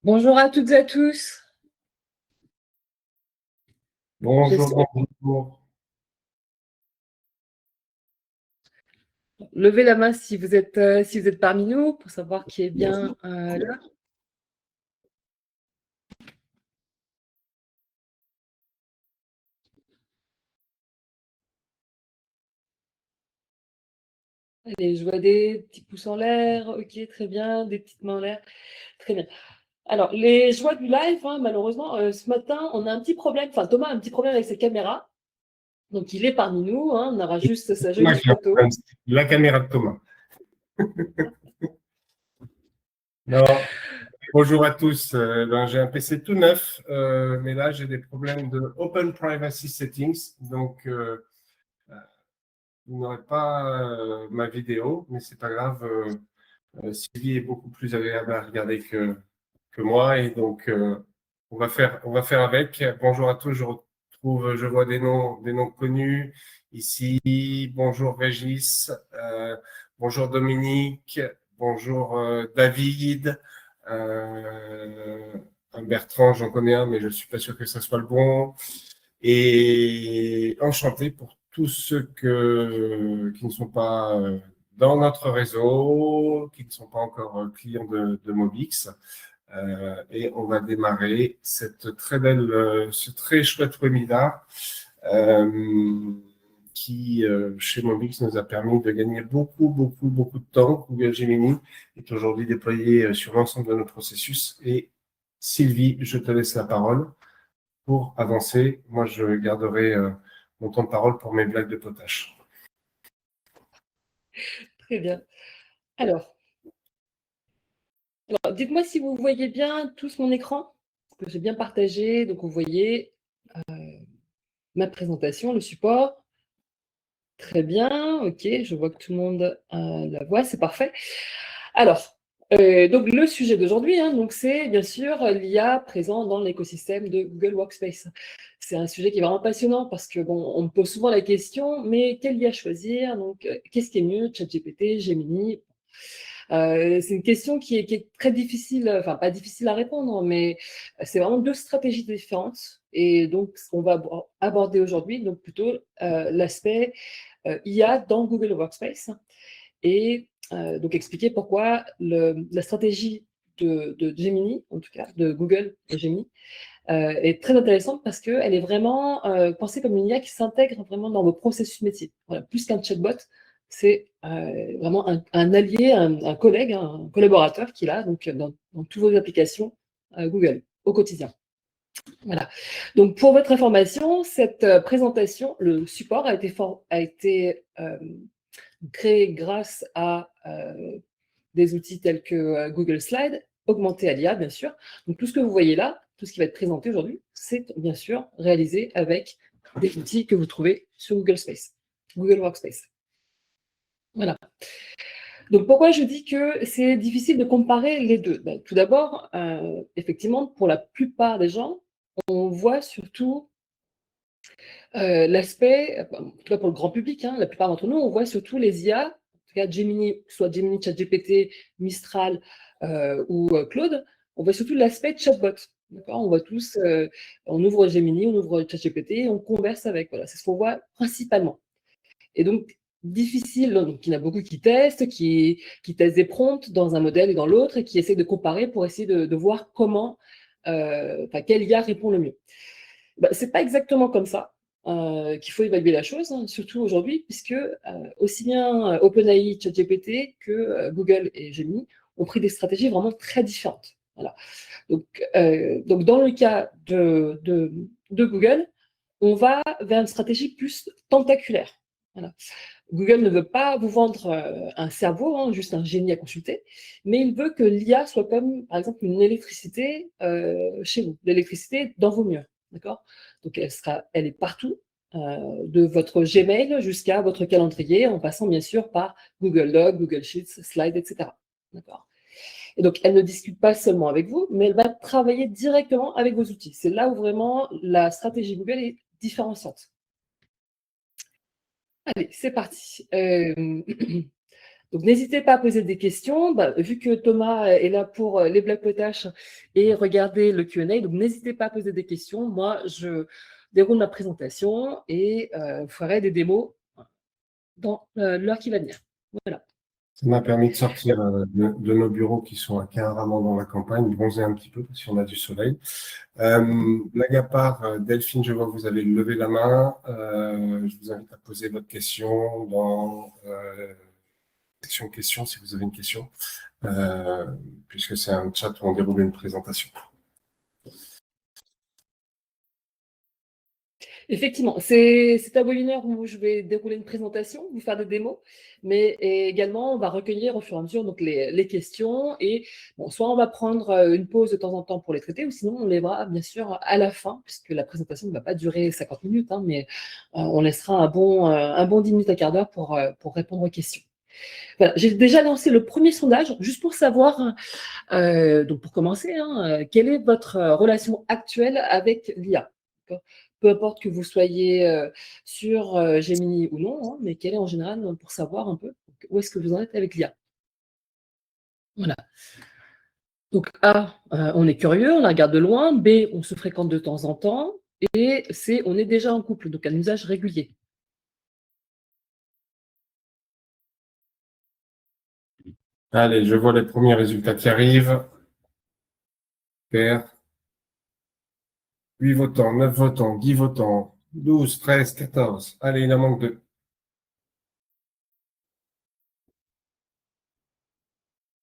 Bonjour à toutes et à tous. Bonjour, bonjour. Levez la main si vous êtes parmi nous pour savoir qui est bien là. Allez, je vois des petits pouces en l'air. Ok, très bien. Des petites mains en l'air. Très bien. Alors, les joies du live, hein, malheureusement, ce matin, on a un petit problème. Enfin, Thomas a un petit problème avec ses caméras. Donc, il est parmi nous. Hein, on aura juste sa jolie Thomas qui a un photo. problème, la caméra de Thomas. Non, bonjour à tous. J'ai un PC tout neuf, mais là j'ai des problèmes de Open Privacy Settings, donc vous n'aurez pas ma vidéo, mais c'est pas grave. Sylvie est beaucoup plus agréable à regarder que moi, et donc on va faire avec. Bonjour à tous. Je vois des noms connus ici. Bonjour Régis. Bonjour Dominique. Bonjour David. Euh, un Bertrand, j'en connais un, mais je ne suis pas sûr que ça soit le bon. Et enchanté pour tous ceux qui ne sont pas dans notre réseau, qui ne sont pas encore clients de Mobix. Et on va démarrer cette très belle, ce très chouette webinaire qui, chez Mobix, nous a permis de gagner beaucoup de temps. Google Gemini est aujourd'hui déployé sur l'ensemble de nos processus. Et Sylvie, je te laisse la parole pour avancer. Moi, je garderai mon temps de parole pour mes blagues de potache. Très bien. Alors dites-moi si vous voyez bien tous mon écran, que j'ai bien partagé. Donc, vous voyez ma présentation, le support. Très bien, ok, je vois que tout le monde la voit, c'est parfait. Alors, donc le sujet d'aujourd'hui, hein, donc c'est bien sûr l'IA présent dans l'écosystème de Google Workspace. C'est un sujet qui est vraiment passionnant parce que bon, on me pose souvent la question, mais quelle IA choisir? Donc, qu'est-ce qui est mieux, ChatGPT, Gemini? C'est une question qui est très difficile, enfin pas difficile à répondre, mais c'est vraiment deux stratégies différentes. Et donc, ce qu'on va aborder aujourd'hui, donc plutôt l'aspect IA dans Google Workspace et donc expliquer pourquoi la stratégie de Gemini, en tout cas de Google Gemini, est très intéressante parce qu'elle est vraiment pensée comme une IA qui s'intègre vraiment dans vos processus métiers. Voilà, plus qu'un chatbot, c'est vraiment un allié, un collègue, un collaborateur qu'il a donc, dans toutes vos applications Google au quotidien. Voilà. Donc, pour votre information, cette présentation, le support a été créé grâce à des outils tels que Google Slides, augmenté à l'IA, bien sûr. Donc, tout ce que vous voyez là, tout ce qui va être présenté aujourd'hui, c'est bien sûr réalisé avec des outils que vous trouvez sur Google Space, Google Workspace. Voilà. Donc, pourquoi je dis que c'est difficile de comparer les deux? Ben, tout d'abord, effectivement, pour la plupart des gens, on voit surtout l'aspect, en tout cas pour le grand public, hein, la plupart d'entre nous, on voit surtout les IA, en tout cas Gemini, soit Gemini, ChatGPT, Mistral ou Claude, on voit surtout l'aspect chatbot. On voit tous, on ouvre Gemini, on ouvre ChatGPT, on converse avec. Voilà, c'est ce qu'on voit principalement. Et donc, difficile, donc il y en a beaucoup qui testent, qui testent des prompts dans un modèle et dans l'autre, et qui essaient de comparer pour essayer de voir comment, quelle IA répond le mieux. Ben, c'est pas exactement comme ça qu'il faut évaluer la chose, hein, surtout aujourd'hui, puisque aussi bien OpenAI, ChatGPT que Google et Gemini ont pris des stratégies vraiment très différentes. Voilà. Donc dans le cas de Google, on va vers une stratégie plus tentaculaire. Voilà. Google ne veut pas vous vendre un cerveau, hein, juste un génie à consulter, mais il veut que l'IA soit comme, par exemple, une électricité chez vous, l'électricité dans vos murs. D'accord? Donc, elle est partout, de votre Gmail jusqu'à votre calendrier, en passant bien sûr par Google Docs, Google Sheets, Slides, etc. D'accord? Et donc, elle ne discute pas seulement avec vous, mais elle va travailler directement avec vos outils. C'est là où vraiment la stratégie Google est différenciante. Allez, c'est parti. Donc, n'hésitez pas à poser des questions. Vu que Thomas est là pour les blagues potaches et regarder le Q&A, donc n'hésitez pas à poser des questions. Moi, je déroule ma présentation et vous ferai des démos dans l'heure qui va venir. Voilà. Ça m'a permis de sortir de nos bureaux qui sont carrément dans la campagne, bronzer un petit peu si on a du soleil. Blague à part, Delphine, je vois que vous avez levé la main. Je vous invite à poser votre question dans section questions si vous avez une question, puisque c'est un chat où on déroule une présentation. Effectivement, c'est un webinaire où je vais dérouler une présentation, vous faire des démos, mais également on va recueillir au fur et à mesure donc, les questions et bon, soit on va prendre une pause de temps en temps pour les traiter ou sinon on les verra bien sûr à la fin puisque la présentation ne va pas durer 50 minutes, hein, mais on laissera un bon 10 minutes à quart d'heure pour répondre aux questions. Voilà, j'ai déjà lancé le premier sondage juste pour savoir, donc pour commencer, hein, quelle est votre relation actuelle avec l'IA? Peu importe que vous soyez sur Gemini ou non, hein, mais quelle est en général pour savoir un peu où est-ce que vous en êtes avec l'IA. Voilà. Donc A, on est curieux, on la regarde de loin. B, on se fréquente de temps en temps. Et C, on est déjà en couple, donc un usage régulier. Allez, je vois les premiers résultats qui arrivent. Super. 8 votants, 9 votants, 10 votants, 12, 13, 14. Allez, il en manque 2.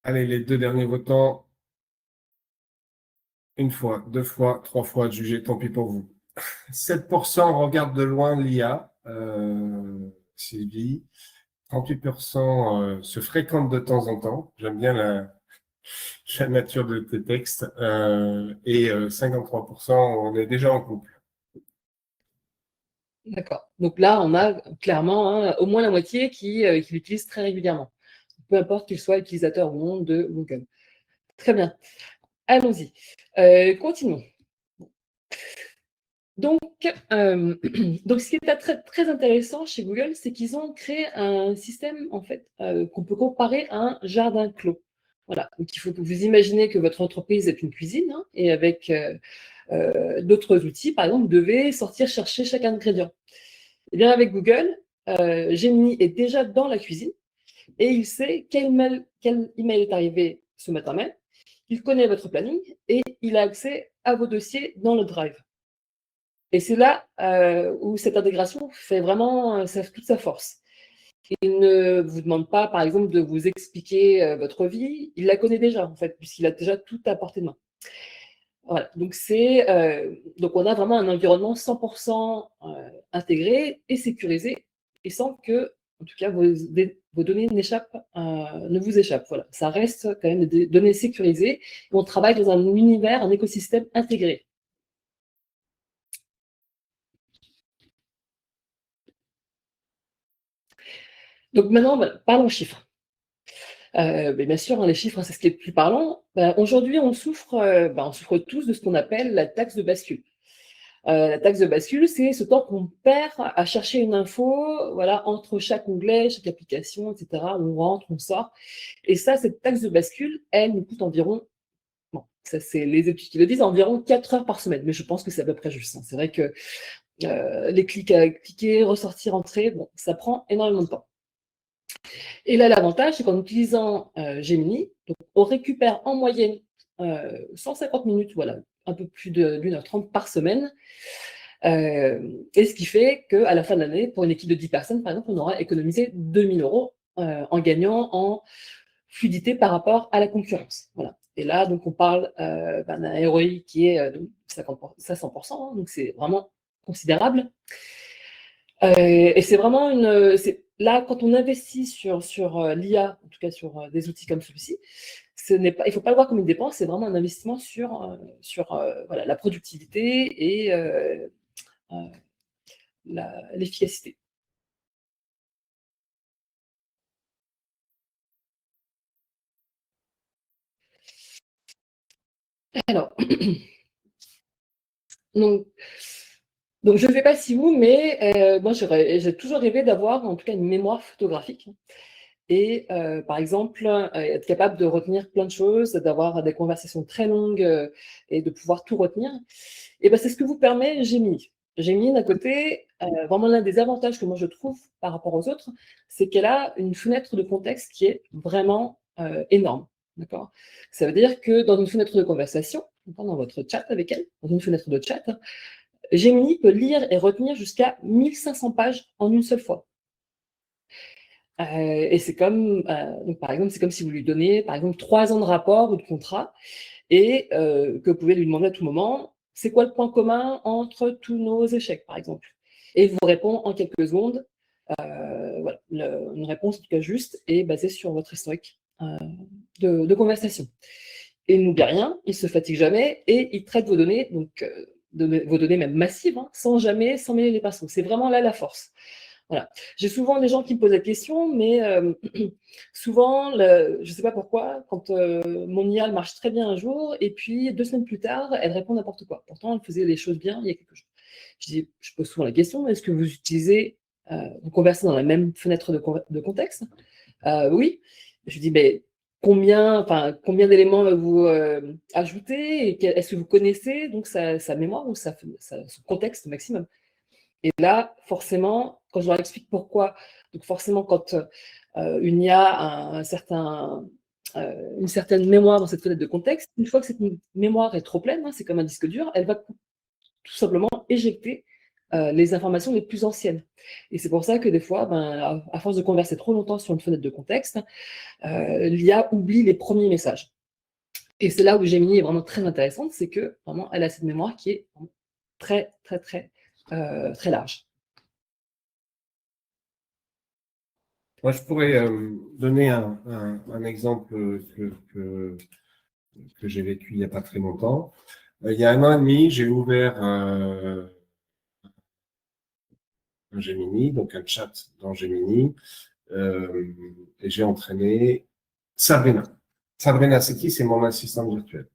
Allez, les 2 derniers votants. Une fois, 2 fois, 3 fois jugé, tant pis pour vous. 7% regardent de loin l'IA, Sylvie. 38% se fréquentent de temps en temps. J'aime bien la nature de tes textes. Et 53%, on est déjà en couple. D'accord. Donc là, on a clairement hein, au moins la moitié qui l'utilise très régulièrement. Peu importe qu'il soit utilisateur ou non de Google. Très bien. Allons-y. Continuons. Donc, donc, ce qui est très, très intéressant chez Google, c'est qu'ils ont créé un système en fait qu'on peut comparer à un jardin clos. Voilà. Donc, il faut que vous imaginez que votre entreprise est une cuisine hein, et avec d'autres outils, par exemple, vous devez sortir chercher chaque ingrédient. Et bien, avec Google, Gemini est déjà dans la cuisine et il sait quel email est arrivé ce matin même. Il connaît votre planning et il a accès à vos dossiers dans le Drive. Et c'est là où cette intégration fait vraiment toute sa force. Il ne vous demande pas, par exemple, de vous expliquer votre vie. Il la connaît déjà, en fait, puisqu'il a déjà tout à portée de main. Voilà. Donc, donc, on a vraiment un environnement 100% intégré et sécurisé, et sans que, en tout cas, vos données ne vous échappent. Voilà. Ça reste quand même des données sécurisées. Et on travaille dans un univers, un écosystème intégré. Donc maintenant, parlons chiffres. Mais bien sûr, hein, les chiffres, c'est ce qui est le plus parlant. Aujourd'hui, on souffre tous de ce qu'on appelle la taxe de bascule. La taxe de bascule, c'est ce temps qu'on perd à chercher une info, voilà, entre chaque onglet, chaque application, etc. On rentre, on sort. Et ça, cette taxe de bascule, elle nous coûte environ, bon, ça c'est les études qui le disent, environ 4 heures par semaine. Mais je pense que c'est à peu près juste. Hein. C'est vrai que les clics à cliquer, ressortir, entrer, bon, ça prend énormément de temps. Et là, l'avantage, c'est qu'en utilisant Gemini, donc, on récupère en moyenne 150 minutes, voilà, un peu plus d'1h30 par semaine. Et ce qui fait qu'à la fin de l'année, pour une équipe de 10 personnes, par exemple, on aura économisé 2000 euros en gagnant en fluidité par rapport à la concurrence. Voilà. Et là, donc, on parle d'un ROI qui est de 500%, hein, donc c'est vraiment considérable. Et c'est vraiment là, quand on investit sur l'IA, en tout cas sur des outils comme celui-ci, il ne faut pas le voir comme une dépense, c'est vraiment un investissement sur voilà, la productivité et l'efficacité. Alors, donc je ne sais pas si vous, mais moi j'ai toujours rêvé d'avoir en tout cas une mémoire photographique. et par exemple, être capable de retenir plein de choses, d'avoir des conversations très longues et de pouvoir tout retenir. Et ben, c'est ce que vous permet Gemini. Gemini, d'un côté, vraiment l'un des avantages que moi je trouve par rapport aux autres, c'est qu'elle a une fenêtre de contexte qui est vraiment énorme. D'accord. Ça veut dire que dans une fenêtre de conversation, dans votre chat avec elle, dans une fenêtre de chat, Gemini peut lire et retenir jusqu'à 1500 pages en une seule fois. Et c'est comme, donc par exemple, c'est comme si vous lui donniez, par exemple, 3 ans de rapport ou de contrat et que vous pouvez lui demander à tout moment, c'est quoi le point commun entre tous nos échecs, par exemple. Et il vous répond en quelques secondes, voilà, une réponse en tout cas juste et basée sur votre historique de conversation. Et il n'oublie rien, il se fatigue jamais et il traite vos données, donc vos données même massives, hein, sans mêler les pinceaux. C'est vraiment là la force. Voilà. J'ai souvent des gens qui me posent la question, mais souvent, je ne sais pas pourquoi, quand mon IA elle marche très bien un jour, et puis 2 semaines plus tard, elle répond n'importe quoi. Pourtant, elle faisait les choses bien il y a quelques jours. Je pose souvent la question, est-ce que vous utilisez, vous conversez dans la même fenêtre de contexte? Oui. Je dis, mais combien d'éléments vous ajoutez et est-ce que vous connaissez donc sa mémoire ou son contexte maximum? Et là, forcément, quand je leur explique pourquoi, donc forcément, quand une IA a une certaine mémoire dans cette fenêtre de contexte, une fois que cette mémoire est trop pleine, hein, c'est comme un disque dur, elle va tout simplement éjecter les informations les plus anciennes. Et c'est pour ça que des fois, à force de converser trop longtemps sur une fenêtre de contexte, l'IA oublie les premiers messages. Et c'est là où Gemini est vraiment très intéressante, c'est que vraiment, elle a cette mémoire qui est très, très, très, très large. Moi, je pourrais donner un exemple que j'ai vécu il n'y a pas très longtemps. Il y a 1 an et demi, j'ai ouvert un Gemini, donc un chat dans Gemini, et j'ai entraîné Sabrina. Sabrina, c'est qui? C'est mon assistante virtuelle.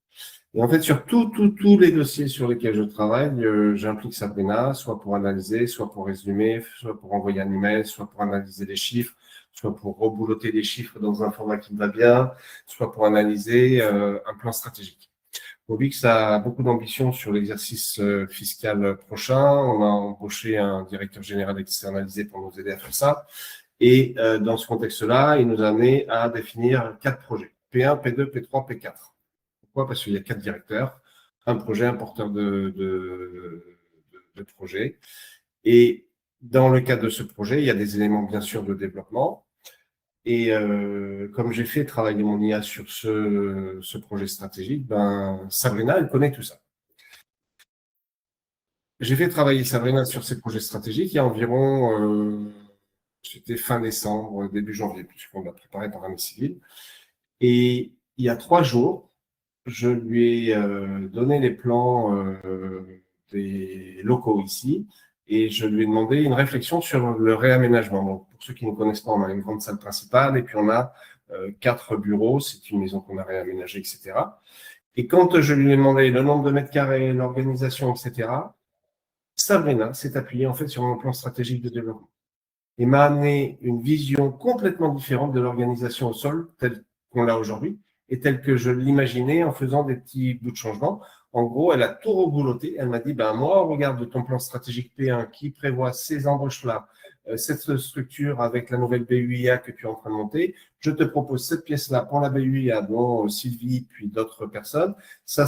Et en fait, sur tous les dossiers sur lesquels je travaille, j'implique Sabrina, soit pour analyser, soit pour résumer, soit pour envoyer un email, soit pour analyser les chiffres, soit pour reboulotter des chiffres dans un format qui me va bien, soit pour analyser un plan stratégique. On vit que ça a beaucoup d'ambition sur l'exercice fiscal prochain. On a embauché un directeur général externalisé pour nous aider à faire ça. Et dans ce contexte-là, il nous a amené à définir 4 projets. P1, P2, P3, P4. Pourquoi? Parce qu'il y a 4 directeurs, un projet, un porteur de projet. Et dans le cadre de ce projet, il y a des éléments, bien sûr, de développement. Et comme j'ai fait travailler mon IA sur ce projet stratégique, Sabrina, elle connaît tout ça. J'ai fait travailler Sabrina sur ces projets stratégiques il y a environ, c'était fin décembre, début janvier, puisqu'on l'a préparé par année civile. Et il y a 3 jours, je lui ai donné les plans des locaux ici et je lui ai demandé une réflexion sur le réaménagement. Donc, pour ceux qui ne connaissent pas, on a une grande salle principale et puis on a 4 bureaux. C'est une maison qu'on a réaménagée, etc. Et quand je lui ai demandé le nombre de mètres carrés, l'organisation, etc., Sabrina s'est appuyée en fait sur mon plan stratégique de développement et m'a amené une vision complètement différente de l'organisation au sol telle qu'on l'a aujourd'hui et telle que je l'imaginais en faisant des petits bouts de changement. En gros, elle a tout rebouloté. Elle m'a dit, moi, au regard de ton plan stratégique P1 qui prévoit ces embauches-là, cette structure avec la nouvelle BUIA que tu es en train de monter, je te propose cette pièce-là pour la BUIA, dont Sylvie, puis d'autres personnes, ça.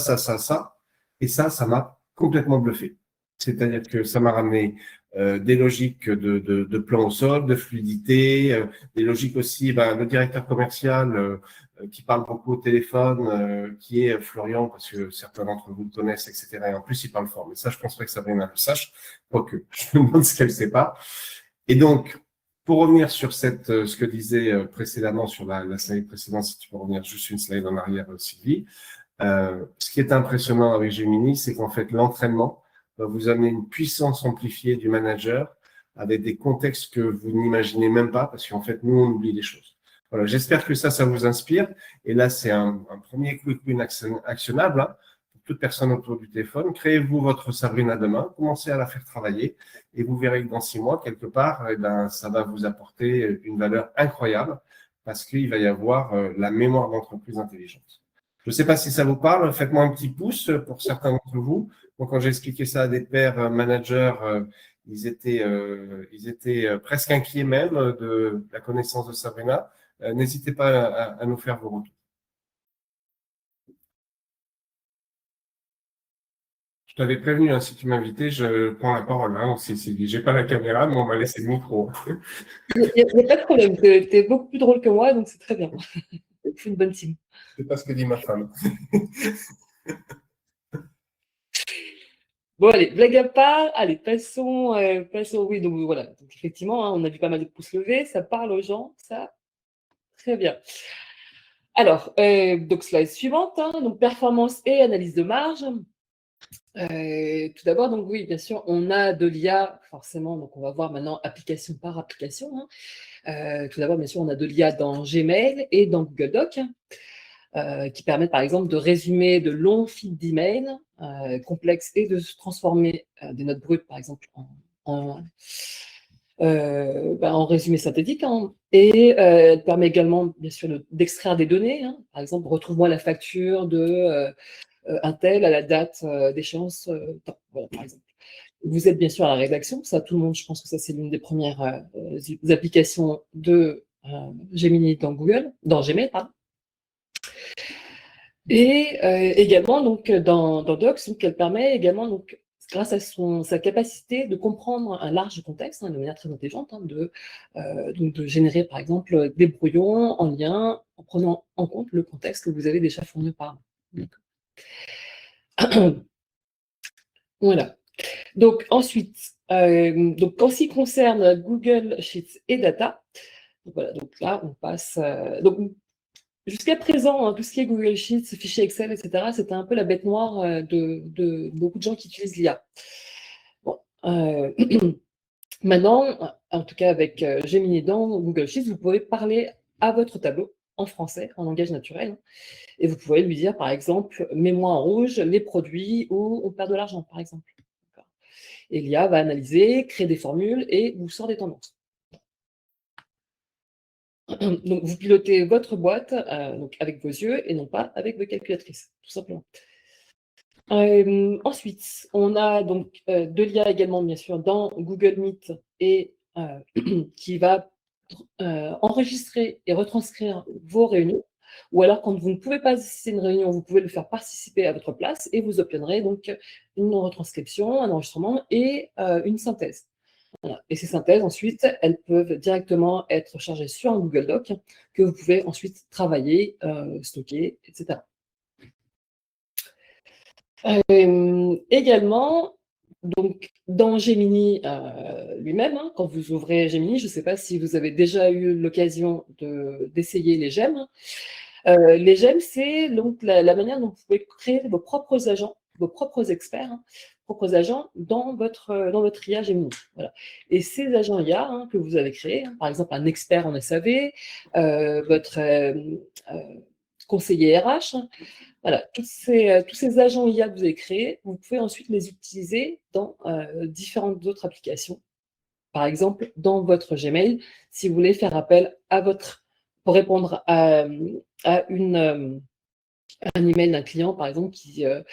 Et ça m'a complètement bluffé. C'est-à-dire que ça m'a ramené des logiques de plan au sol, de fluidité, des logiques aussi, le directeur commercial qui parle beaucoup au téléphone, qui est Florian, parce que certains d'entre vous le connaissent, etc. Et en plus, il parle fort. Mais ça, je pense pas que Sabrina le sache, quoique je me demande ce qu'elle ne sait pas. Et donc, pour revenir sur ce que disait précédemment sur la slide précédente, si tu peux revenir juste une slide en arrière, Sylvie, ce qui est impressionnant avec Gemini, c'est qu'en fait, l'entraînement va vous amener une puissance amplifiée du manager avec des contextes que vous n'imaginez même pas, parce qu'en fait, nous, on oublie les choses. Voilà, j'espère que ça vous inspire. Et là, c'est un premier quick win actionnable pour toute personne autour du téléphone. Créez-vous votre Sabrina demain, commencez à la faire travailler et vous verrez que dans 6 mois, quelque part, ça va vous apporter une valeur incroyable parce qu'il va y avoir la mémoire d'entreprise intelligente. Je ne sais pas si ça vous parle, faites-moi un petit pouce pour certains d'entre vous. Donc, quand j'ai expliqué ça à des pairs managers, ils étaient presque inquiets même de la connaissance de Sabrina. N'hésitez pas à nous faire vos retours. Je t'avais prévenu, hein, si tu m'invitais, je prends la parole. Hein, j'ai pas la caméra, mais on m'a laissé le micro. Il n'y a pas de problème, tu es beaucoup plus drôle que moi, donc c'est très bien. C'est une bonne team. C'est pas ce que dit ma femme. Bon, allez, blague à part, allez, passons, oui, donc voilà, donc, effectivement, hein, on a vu pas mal de pouces levés, ça parle aux gens, ça, très bien. Alors, donc slide suivante, hein, donc performance et analyse de marge. Tout d'abord, donc oui, bien sûr, on a de l'IA, forcément, donc on va voir maintenant application par application. Hein. Tout d'abord, bien sûr, on a de l'IA dans Gmail et dans Google Docs, qui permettent par exemple de résumer de longs fils d'emails complexes et de se transformer des notes brutes, par exemple, en résumé synthétique. Hein. Et elle permet également, bien sûr, d'extraire des données. Hein. Par exemple, retrouve-moi la facture de un tel à la date d'échéance, voilà, par exemple. Vous êtes bien sûr à la rédaction, ça, tout le monde, je pense que ça, c'est l'une des premières applications de Gemini dans Gmail, pardon. Et également, donc, dans Docs, donc, elle permet également, donc, grâce à sa capacité de comprendre un large contexte, hein, de manière très intelligente, hein, donc de générer, par exemple, des brouillons en lien, en prenant en compte le contexte que vous avez déjà fourni auparavant. Voilà. Donc ensuite, donc en ce qui concerne Google Sheets et Data, donc voilà, donc là on passe. Donc jusqu'à présent, hein, tout ce qui est Google Sheets, fichiers Excel, etc., c'était un peu la bête noire de beaucoup de gens qui utilisent l'IA. Bon, maintenant, en tout cas avec Gemini dans Google Sheets, vous pouvez parler à votre tableau en français, en langage naturel, et vous pouvez lui dire, par exemple, mets-moi en rouge les produits où on perd de l'argent, par exemple. Et l'IA va analyser, créer des formules et vous sort des tendances. Donc, vous pilotez votre boîte donc avec vos yeux et non pas avec vos calculatrices, tout simplement. Ensuite, on a donc de l'IA également, bien sûr, dans Google Meet et qui va enregistrer et retranscrire vos réunions. Ou alors, quand vous ne pouvez pas assister à une réunion, vous pouvez le faire participer à votre place et vous obtiendrez donc une retranscription, un enregistrement et une synthèse. Voilà. Et ces synthèses, ensuite, elles peuvent directement être chargées sur un Google Doc que vous pouvez ensuite travailler, stocker, etc. Également, donc, dans Gemini lui-même, hein, quand vous ouvrez Gemini, je ne sais pas si vous avez déjà eu l'occasion d'essayer les gemmes. Les gemmes, c'est donc la manière dont vous pouvez créer vos propres agents, vos propres experts, hein, propres agents dans votre IA Gemini. Voilà. Et ces agents IA que vous avez créés, hein, par exemple un expert en SAV, votre conseiller RH, hein, voilà, tous ces agents IA que vous avez créés, vous pouvez ensuite les utiliser dans différentes autres applications. Par exemple, dans votre Gmail, si vous voulez faire appel pour répondre à un email d'un client, par exemple, qui a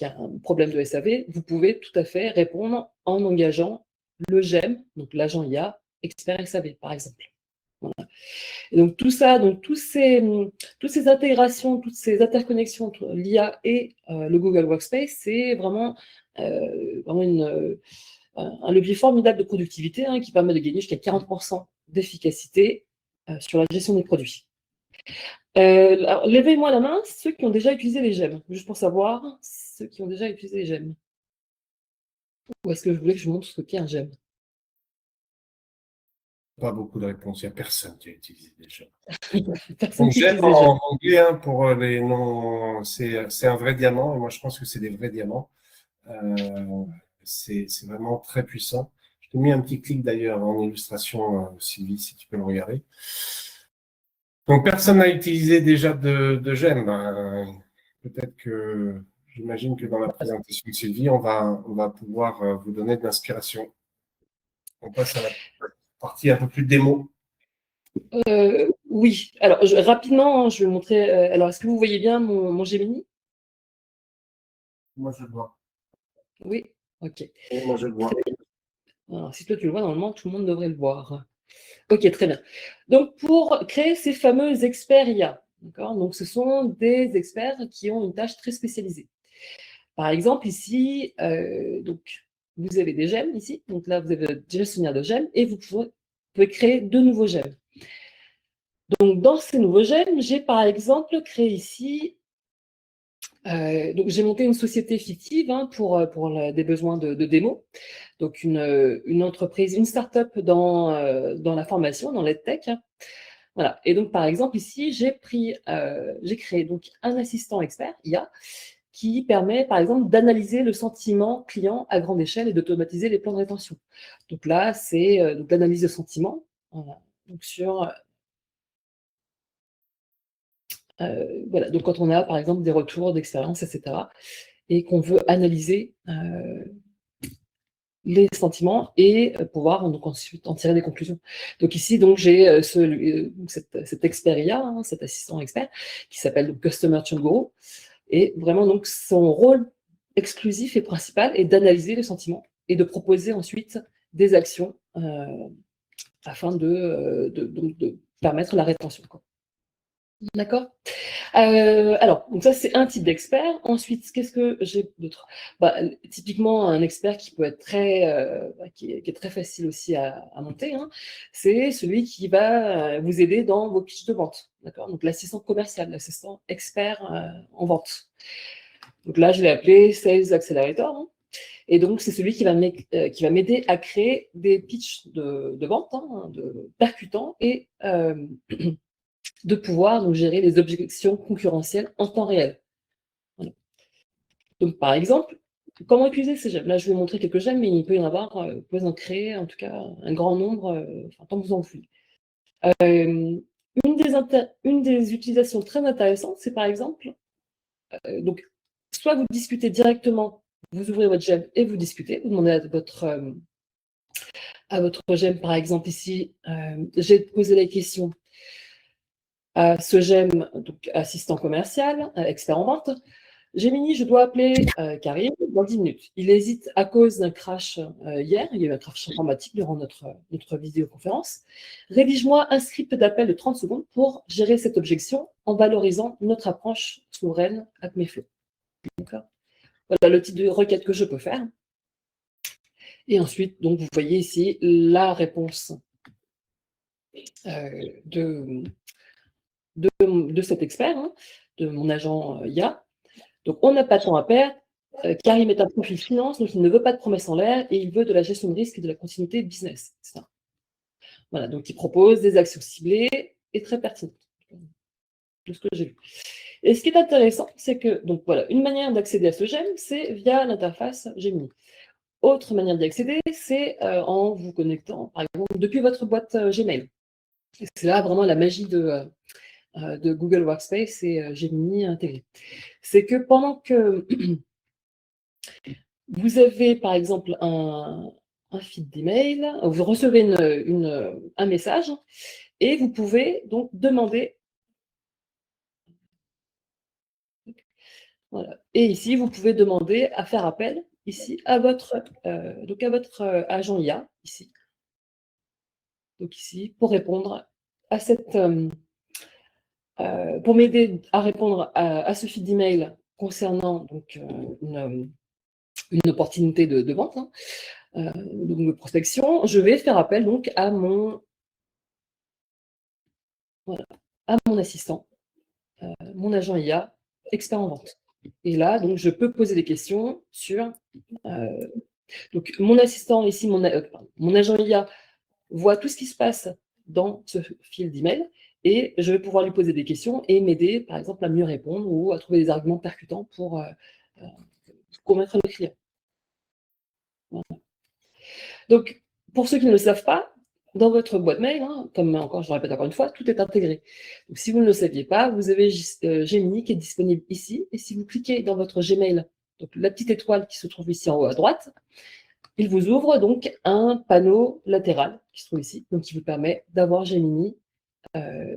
un problème de SAV, vous pouvez tout à fait répondre en engageant le GEM, donc l'agent IA, expert SAV, par exemple. Voilà. Et donc tout ça, donc toutes ces intégrations, toutes ces interconnexions entre l'IA et le Google Workspace, c'est vraiment, un levier formidable de productivité qui permet de gagner jusqu'à 40% d'efficacité sur la gestion des produits. Levez-moi la main ceux qui ont déjà utilisé les gemmes, juste pour savoir ceux qui ont déjà utilisé les gemmes. Ou est-ce que je voulais que je vous montre ce qu'est un gemme? Pas beaucoup de réponses, il n'y a personne qui a utilisé des gemmes. Personne qui GEM utilise les gemmes. en anglais, hein, pour les noms, c'est un vrai diamant, et moi je pense que c'est des vrais diamants. C'est vraiment très puissant. Je t'ai mis un petit clic d'ailleurs en illustration, Sylvie, si tu peux le regarder. Donc personne n'a utilisé déjà de GEM. Peut-être que j'imagine que dans la présentation de Sylvie, on va pouvoir vous donner de l'inspiration. On passe à la partie un peu plus démo. Oui, alors rapidement, hein, je vais montrer. Alors, est-ce que vous voyez bien mon Gemini? Moi, je le vois. Oui, ok. Moi, je le vois. Alors, si toi tu le vois, normalement, tout le monde devrait le voir. Ok, très bien. Donc, pour créer ces fameux experts IA, d'accord? Donc, ce sont des experts qui ont une tâche très spécialisée. Par exemple, ici, donc, vous avez des gemmes ici. Donc là, vous avez déjà souvenir de gemmes et vous pouvez créer de nouveaux gemmes. Donc, dans ces nouveaux gemmes, j'ai par exemple créé ici. Donc, j'ai monté une société fictive hein, pour des besoins de démo. Donc, une entreprise, une start-up dans la formation, dans l'EdTech. Voilà. Et donc, par exemple, ici, j'ai créé donc un assistant expert, IA, qui permet, par exemple, d'analyser le sentiment client à grande échelle et d'automatiser les plans de rétention. Donc là, c'est l'analyse de sentiment. Voilà. Donc, voilà. Donc, quand on a, par exemple, des retours d'expérience, etc., et qu'on veut analyser les sentiments et pouvoir donc ensuite en tirer des conclusions. Donc ici, donc j'ai cet expert IA, hein, cet assistant expert, qui s'appelle donc Customer Chunguru, et vraiment donc son rôle exclusif et principal est d'analyser les sentiments et de proposer ensuite des actions afin de permettre la rétention. D'accord. Alors, donc ça, c'est un type d'expert. Ensuite, qu'est-ce que j'ai d'autre? Typiquement, un expert qui peut être qui est très facile aussi à monter, hein, c'est celui qui va vous aider dans vos pitches de vente. D'accord. Donc, l'assistant commercial, l'assistant expert en vente. Donc là, je l'ai appelé Sales Accelerator. Hein, et donc, c'est celui qui va m'aider à créer des pitches de vente, hein, percutants et de pouvoir donc, gérer les objections concurrentielles en temps réel. Voilà. Donc, par exemple, comment utiliser ces gemmes? Là, je vais vous montrer quelques gemmes, mais il peut y en avoir, vous pouvez en créer en tout cas un grand nombre, tant que vous en voulez. Une des utilisations très intéressantes, c'est par exemple, donc, soit vous discutez directement, vous ouvrez votre gemme et vous discutez, vous demandez à votre gemme, par exemple ici, j'ai posé la question à ce gemme, donc assistant commercial, expert en vente. Gemini, je dois appeler Karim dans 10 minutes. Il hésite à cause d'un crash hier. Il y a eu un crash informatique durant notre vidéoconférence. Rédige-moi un script d'appel de 30 secondes pour gérer cette objection en valorisant notre approche souveraine avec mes flots. Voilà le type de requête que je peux faire. Et ensuite, donc, vous voyez ici la réponse de cet expert, hein, de mon agent IA. Donc, on n'a pas de temps à perdre. Karim est un profil finance, donc il ne veut pas de promesses en l'air et il veut de la gestion de risque et de la continuité business. Ça. Voilà, donc il propose des actions ciblées et très pertinentes, de ce que j'ai vu. Et ce qui est intéressant, c'est que, donc voilà, une manière d'accéder à ce gemme, c'est via l'interface Gemini. Autre manière d'y accéder, c'est en vous connectant, par exemple, depuis votre boîte Gmail. Et c'est là vraiment la magie de Google Workspace et Gemini intégré. C'est que pendant que vous avez, par exemple, un feed d'email, vous recevez un message et vous pouvez donc demander. Voilà. Et ici, vous pouvez demander à faire appel ici à votre agent IA ici. Donc ici, pour répondre à pour m'aider à répondre à ce feed d'email concernant donc une opportunité de vente, hein, donc de prospection, je vais faire appel donc à mon assistant, mon agent IA, expert en vente. Et là, donc, je peux poser des questions sur. Donc, mon assistant ici, mon agent IA, voit tout ce qui se passe dans ce fil d'email et je vais pouvoir lui poser des questions et m'aider, par exemple, à mieux répondre ou à trouver des arguments percutants pour convaincre le client. Voilà. Donc, pour ceux qui ne le savent pas, dans votre boîte mail, hein, comme encore, je le répète encore une fois, tout est intégré. Donc, si vous ne le saviez pas, vous avez Gemini qui est disponible ici. Et si vous cliquez dans votre Gmail, donc la petite étoile qui se trouve ici en haut à droite, il vous ouvre donc un panneau latéral qui se trouve ici, donc qui vous permet d'avoir Gemini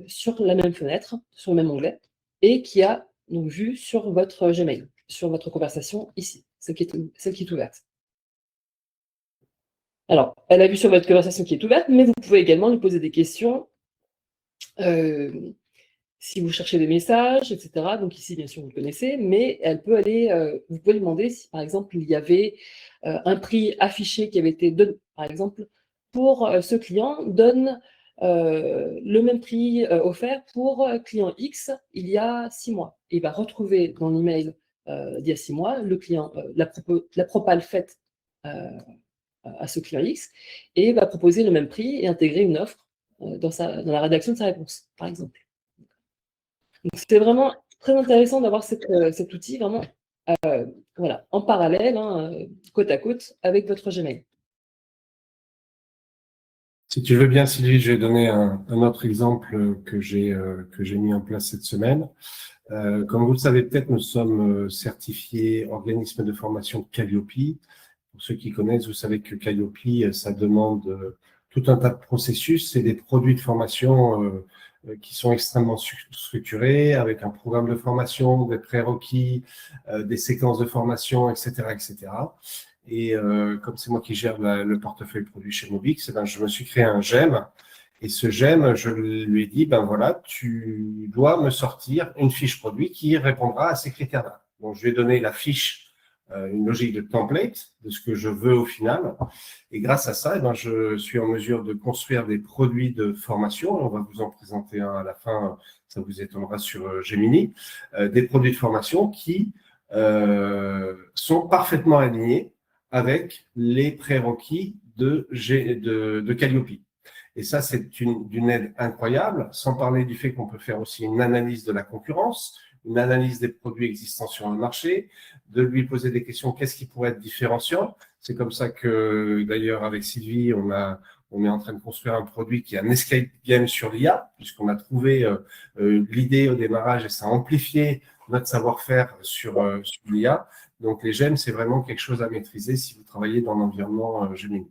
sur la même fenêtre, sur le même onglet, et qui a donc vue sur votre Gmail, sur votre conversation ici, celle qui est ouverte. Alors, elle a vue sur votre conversation qui est ouverte, mais vous pouvez également lui poser des questions si vous cherchez des messages, etc. Donc ici, bien sûr, vous le connaissez, mais elle peut aller, vous pouvez lui demander si, par exemple, il y avait un prix affiché qui avait été donné, par exemple, pour ce client, donne le même prix offert pour client X il y a 6 mois. Et il va retrouver dans l'email d'il y a 6 mois le client, la propale faite à ce client X, et va proposer le même prix et intégrer une offre dans la rédaction de sa réponse, par exemple. Donc, c'est vraiment très intéressant d'avoir cet outil vraiment voilà, en parallèle, hein, côte à côte, avec votre Gmail. Si tu veux bien, Sylvie, je vais donner un autre exemple que j'ai mis en place cette semaine. Comme vous le savez peut-être, nous sommes certifiés organisme de formation Calliope. Pour ceux qui connaissent, vous savez que Calliope, ça demande tout un tas de processus et des produits de formation qui sont extrêmement structurés, avec un programme de formation, des prérequis, des séquences de formation, etc., etc. Et comme c'est moi qui gère le portefeuille produit chez Mobix, ben, je me suis créé un GEM. Et ce GEM, je lui ai dit, ben voilà, tu dois me sortir une fiche produit qui répondra à ces critères-là. Donc, je lui ai donné la fiche, une logique de template de ce que je veux au final. Et grâce à ça, eh ben, je suis en mesure de construire des produits de formation. On va vous en présenter un à la fin, ça vous étonnera sur Gemini. Des produits de formation qui sont parfaitement alignés avec les prérequis de Calliope. Et ça, c'est d'une aide incroyable, sans parler du fait qu'on peut faire aussi une analyse de la concurrence, une analyse des produits existants sur le marché, de lui poser des questions, qu'est-ce qui pourrait être différenciant. C'est comme ça que, d'ailleurs, avec Sylvie, on est en train de construire un produit qui est un escape game sur l'IA, puisqu'on a trouvé l'idée au démarrage et ça a amplifié notre savoir-faire sur l'IA. Donc, les gemmes, c'est vraiment quelque chose à maîtriser si vous travaillez dans l'environnement Gemini.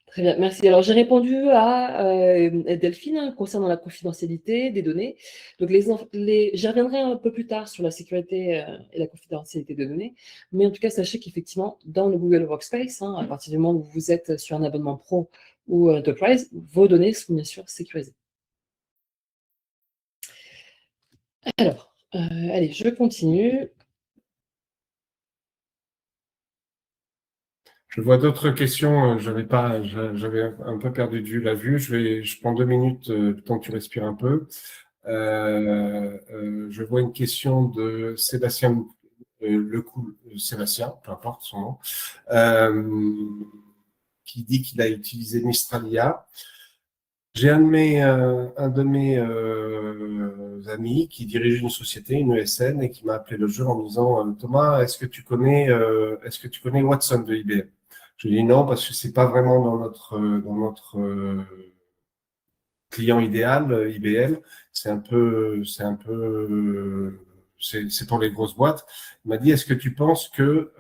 Très bien, merci. Alors, j'ai répondu à Delphine hein, concernant la confidentialité des données. Donc, j'y reviendrai un peu plus tard sur la sécurité et la confidentialité des données. Mais en tout cas, sachez qu'effectivement, dans le Google Workspace, hein, à partir du moment où vous êtes sur un abonnement pro ou Enterprise, vos données sont bien sûr sécurisées. Alors, allez, je continue. Je vois d'autres questions. J'avais un peu perdu de vue la vue. Je prends 2 minutes, le temps que tu respires un peu. Je vois une question de Sébastien Sébastien, peu importe son nom, qui dit qu'il a utilisé Mistralia. J'ai un de mes amis qui dirige une société, une ESN, et qui m'a appelé le jour en me disant Thomas, est-ce que tu connais Watson de IBM? Je lui ai dit non, parce que c'est pas vraiment dans notre client idéal, IBM. C'est pour les grosses boîtes. Il m'a dit, est-ce que tu penses que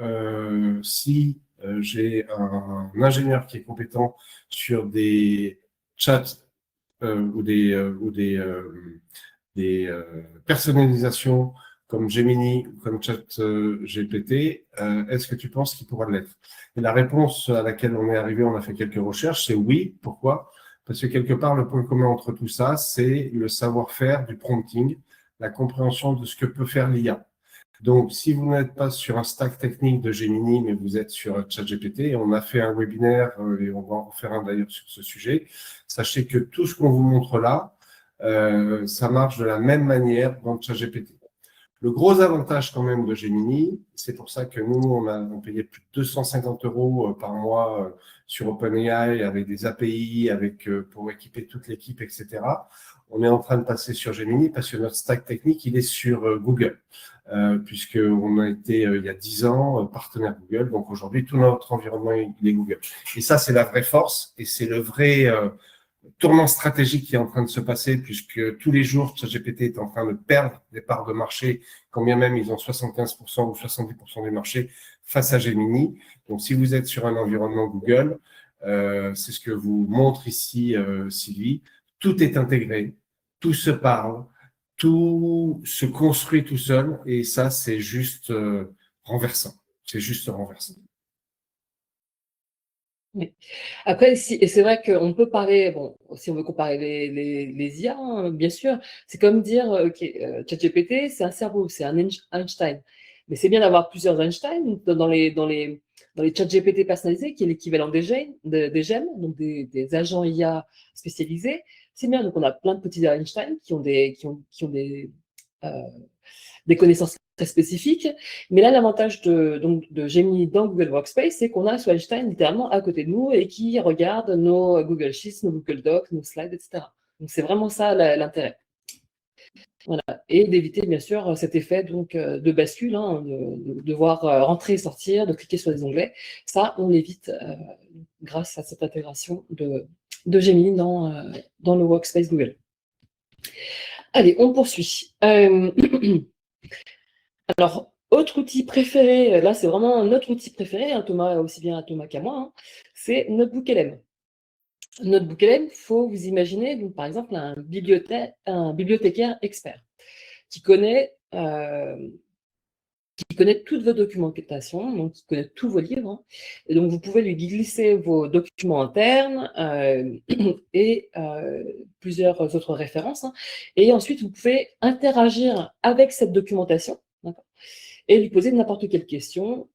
si j'ai un ingénieur qui est compétent sur des chats ou des personnalisations comme Gemini ou comme ChatGPT, est-ce que tu penses qu'il pourra l'être? Et la réponse à laquelle on est arrivé, on a fait quelques recherches, c'est oui. Pourquoi? Parce que quelque part, le point commun entre tout ça, c'est le savoir-faire du prompting, la compréhension de ce que peut faire l'IA. Donc, si vous n'êtes pas sur un stack technique de Gemini, mais vous êtes sur ChatGPT, on a fait un webinaire et on va en faire un d'ailleurs sur ce sujet. Sachez que tout ce qu'on vous montre là, ça marche de la même manière dans ChatGPT. Le gros avantage quand même de Gemini, c'est pour ça que nous, on payait plus de 250 € par mois sur OpenAI avec des API, pour équiper toute l'équipe, etc. On est en train de passer sur Gemini parce que notre stack technique, il est sur Google, puisqu'on a été, il y a 10 ans, partenaire Google. Donc aujourd'hui, tout notre environnement, il est Google. Et ça, c'est la vraie force et c'est le vrai tournant stratégique qui est en train de se passer, puisque tous les jours, ChatGPT est en train de perdre des parts de marché, quand bien même ils ont 75% ou 70% des marchés face à Gemini. Donc, si vous êtes sur un environnement Google, c'est ce que vous montre ici Sylvie. Tout est intégré, tout se parle, tout se construit tout seul, et ça, c'est juste renversant. C'est juste renversant. Oui. Après, et c'est vrai qu'on peut parler, bon, si on veut comparer les IA, hein, bien sûr, c'est comme dire, OK, ChatGPT, c'est un cerveau, c'est un Einstein. Mais c'est bien d'avoir plusieurs Einstein dans les ChatGPT personnalisés, qui est l'équivalent des GEM, donc des agents IA spécialisés. C'est bien, donc on a plein de petits Einstein qui ont euh, des connaissances très spécifiques. Mais là, l'avantage de Gemini dans Google Workspace, c'est qu'on a ce Einstein littéralement à côté de nous et qui regarde nos Google Sheets, nos Google Docs, nos slides, etc. Donc, c'est vraiment ça l'intérêt. Voilà. Et d'éviter, bien sûr, cet effet donc, de bascule, hein, de devoir rentrer et sortir, de cliquer sur des onglets. Ça, on l'évite grâce à cette intégration de Gemini dans le Workspace Google. Allez, on poursuit. Alors, autre outil préféré, là c'est vraiment notre outil préféré, hein, Thomas, aussi bien à Thomas qu'à moi, hein, c'est NotebookLM. NotebookLM, il faut vous imaginer, donc, par exemple, un bibliothécaire expert qui connaît toute votre documentation, donc qui connaît tous vos livres, hein, et donc vous pouvez lui glisser vos documents internes et plusieurs autres références, hein, et ensuite vous pouvez interagir avec cette documentation, et lui poser n'importe quelle question,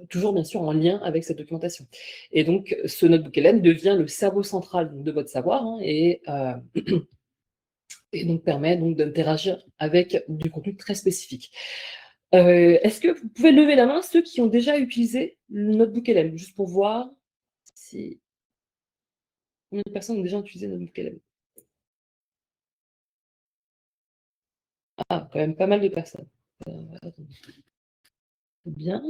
toujours bien sûr en lien avec cette documentation. Et donc, ce NotebookLM devient le cerveau central de votre savoir, hein, et donc permet donc d'interagir avec du contenu très spécifique. Est-ce que vous pouvez lever la main ceux qui ont déjà utilisé le NotebookLM, juste pour voir si combien de personnes ont déjà utilisé le NotebookLM? Ah, quand même pas mal de personnes. Bien.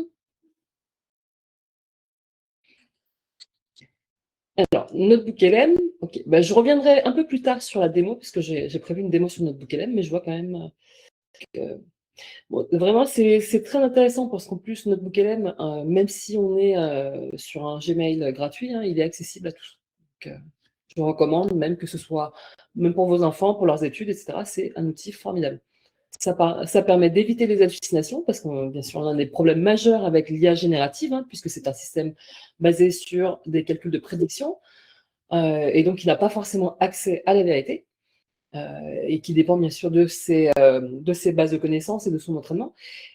Alors, NotebookLM, ok. Bah, je reviendrai un peu plus tard sur la démo, puisque j'ai prévu une démo sur NotebookLM, mais je vois quand même que bon, vraiment, c'est très intéressant parce qu'en plus, NotebookLM, même si on est sur un Gmail gratuit, hein, il est accessible à tous. Donc, je recommande, même que ce soit, même pour vos enfants, pour leurs études, etc., c'est un outil formidable. Ça permet d'éviter les hallucinations, parce que bien sûr, on a des problèmes majeurs avec l'IA générative, hein, puisque c'est un système basé sur des calculs de prédiction, et donc il n'a pas forcément accès à la vérité, et qui dépend bien sûr de ses bases de connaissances et de son entraînement,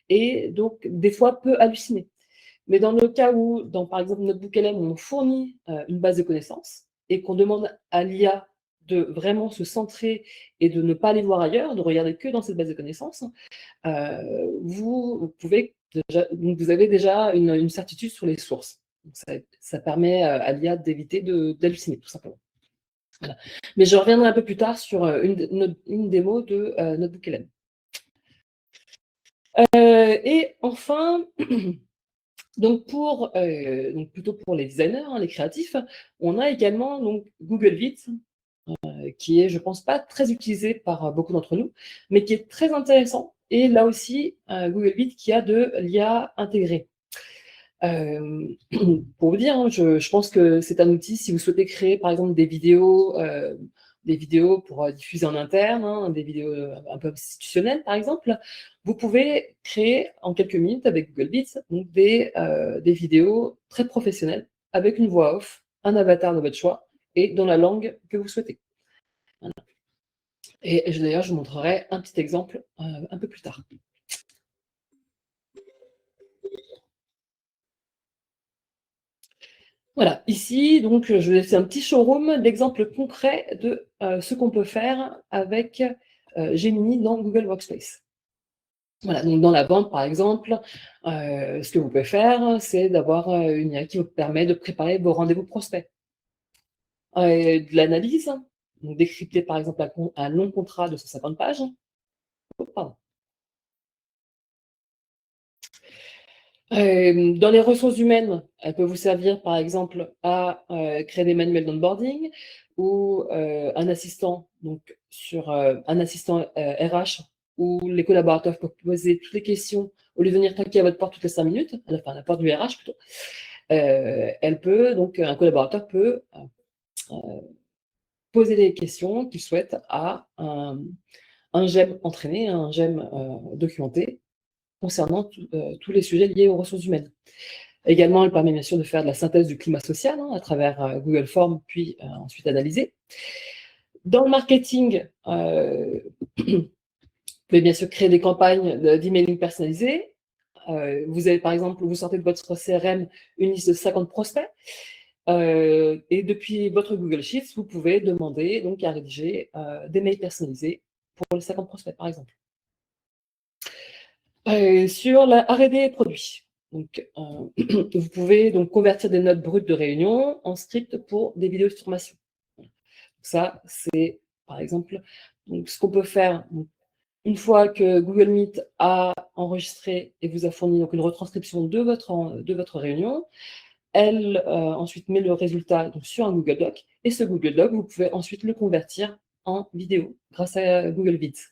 et donc des fois peut halluciner. Mais dans le cas où, par exemple NotebookLM, on fournit une base de connaissances et qu'on demande à l'IA de vraiment se centrer et de ne pas aller voir ailleurs, de regarder que dans cette base de connaissances, vous avez déjà une certitude sur les sources. Donc ça permet à l'IA d'éviter d'halluciner, tout simplement. Voilà. Mais je reviendrai un peu plus tard sur une démo de NotebookLM. Et enfin, donc plutôt pour les designers, hein, les créatifs, on a également donc, Google Vite, qui est, je pense, pas très utilisé par beaucoup d'entre nous, mais qui est très intéressant. Et là aussi, Google Vite qui a de l'IA intégrée. Pour vous dire, hein, je pense que c'est un outil, si vous souhaitez créer par exemple des vidéos pour diffuser en interne, hein, des vidéos un peu institutionnelles par exemple, vous pouvez créer en quelques minutes avec Google Bits donc des vidéos très professionnelles avec une voix off, un avatar de votre choix et dans la langue que vous souhaitez. Voilà. Et d'ailleurs, je vous montrerai un petit exemple un peu plus tard. Voilà, ici, donc, je vais faire un petit showroom d'exemples concrets de ce qu'on peut faire avec Gemini dans Google Workspace. Voilà, donc dans la vente, par exemple, ce que vous pouvez faire, c'est d'avoir une IA qui vous permet de préparer vos rendez-vous prospects. De l'analyse, donc décrypter, par exemple, un long contrat de 150 pages. Oh, pardon. Dans les ressources humaines, elle peut vous servir par exemple à créer des manuels d'onboarding ou un assistant, donc sur un assistant RH où les collaborateurs peuvent poser toutes les questions au lieu de venir toquer à votre porte toutes les 5 minutes, enfin à la porte du RH plutôt. un collaborateur peut poser des questions qu'il souhaite à un GEM entraîné, un GEM documenté, concernant tous les sujets liés aux ressources humaines. Également, elle permet bien sûr de faire de la synthèse du climat social à travers Google Forms, puis ensuite analysé. Dans le marketing, vous pouvez bien sûr créer des campagnes d'emailing personnalisées. Vous avez par exemple, vous sortez de votre CRM une liste de 50 prospects. Et depuis votre Google Sheets, vous pouvez demander donc à rédiger des mails personnalisés pour les 50 prospects, par exemple. Sur la R&D produits, donc, vous pouvez donc convertir des notes brutes de réunion en script pour des vidéos de formation. Ça, c'est par exemple donc, ce qu'on peut faire. Donc, une fois que Google Meet a enregistré et vous a fourni donc, une retranscription de votre réunion, elle ensuite met le résultat donc, sur un Google Doc, et ce Google Doc, vous pouvez ensuite le convertir en vidéo grâce à Google Vids.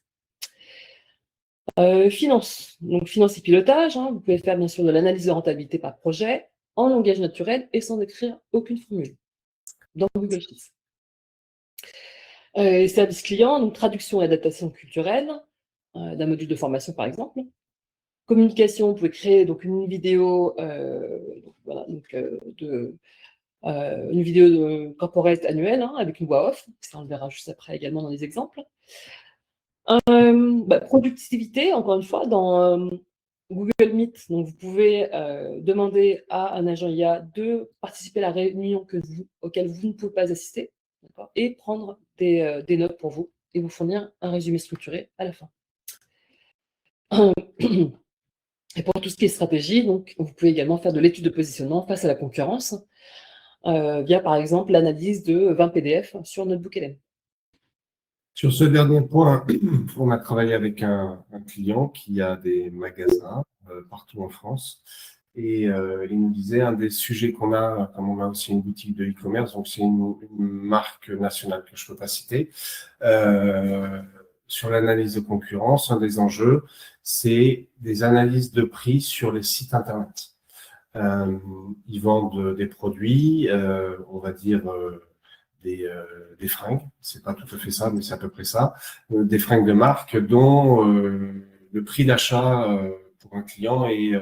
Finance. Donc, finance et pilotage, vous pouvez faire bien sûr de l'analyse de rentabilité par projet en langage naturel et sans écrire aucune formule dans Google Sheets. Service client, donc traduction et adaptation culturelle d'un module de formation par exemple. Communication, vous pouvez créer donc une vidéo, une vidéo de corporate annuelle avec une voix off. Ça, on le verra juste après également dans les exemples. Productivité, encore une fois, dans Google Meet, donc vous pouvez demander à un agent IA de participer à la réunion auquel vous ne pouvez pas assister, et prendre des notes pour vous et vous fournir un résumé structuré à la fin. Et pour tout ce qui est stratégie, donc, vous pouvez également faire de l'étude de positionnement face à la concurrence via, par exemple, l'analyse de 20 PDF sur NotebookLM. Sur ce dernier point, on a travaillé avec un client qui a des magasins partout en France. Et il nous disait, un des sujets qu'on a, comme on a aussi une boutique de e-commerce, donc c'est une marque nationale que je ne peux pas citer, sur l'analyse de concurrence, un des enjeux, c'est des analyses de prix sur les sites Internet. Ils vendent des produits, on va dire des fringues, c'est pas tout à fait ça, mais c'est à peu près ça, des fringues de marque dont le prix d'achat pour un client est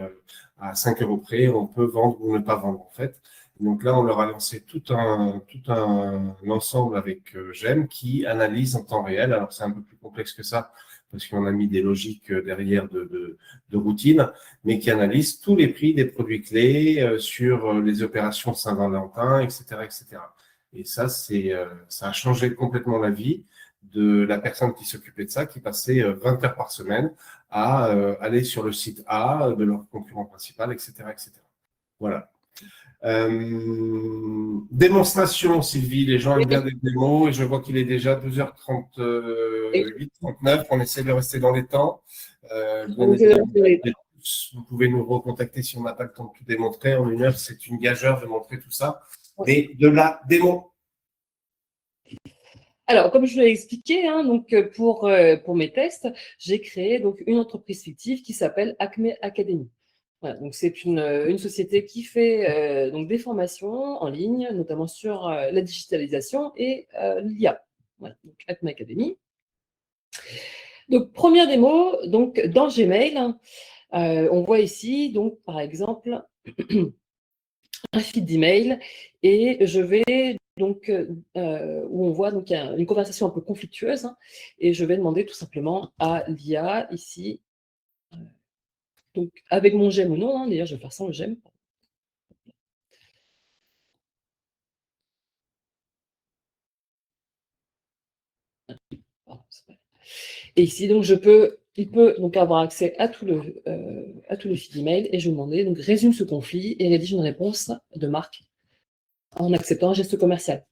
à 5 € près, on peut vendre ou ne pas vendre en fait. Donc là, on leur a lancé tout un ensemble avec GEM qui analyse en temps réel. Alors c'est un peu plus complexe que ça parce qu'on a mis des logiques derrière de routine, mais qui analyse tous les prix des produits clés sur les opérations Saint-Valentin, etc., etc. Et ça, ça a changé complètement la vie de la personne qui s'occupait de ça, qui passait 20 heures par semaine à aller sur le site A de leur concurrent principal, etc., etc. Voilà. Démonstration, Sylvie. Les gens aiment bien des démos et je vois qu'il est déjà 2h38, 39. On essaie de rester dans les temps. Vous pouvez nous recontacter si on n'a pas le temps de tout démontrer. En 1 heure, c'est une gageure de montrer tout ça. Mais de la démo. Alors, comme je l'ai expliqué, donc pour mes tests, j'ai créé donc une entreprise fictive qui s'appelle Acme Academy. Voilà, donc c'est une société qui fait donc des formations en ligne, notamment sur la digitalisation et l'IA. Voilà, donc Acme Academy. Donc première démo, donc dans Gmail, on voit ici donc par exemple un feed d'email et je vais donc où on voit donc il y a une conversation un peu conflictueuse et je vais demander tout simplement à l'IA ici donc avec mon GEM ou non, d'ailleurs je vais faire sans le GEM. Et ici donc il peut donc avoir accès à tout le feed d'email et je vais demander donc résume ce conflit et rédige une réponse de marque en acceptant un geste commercial.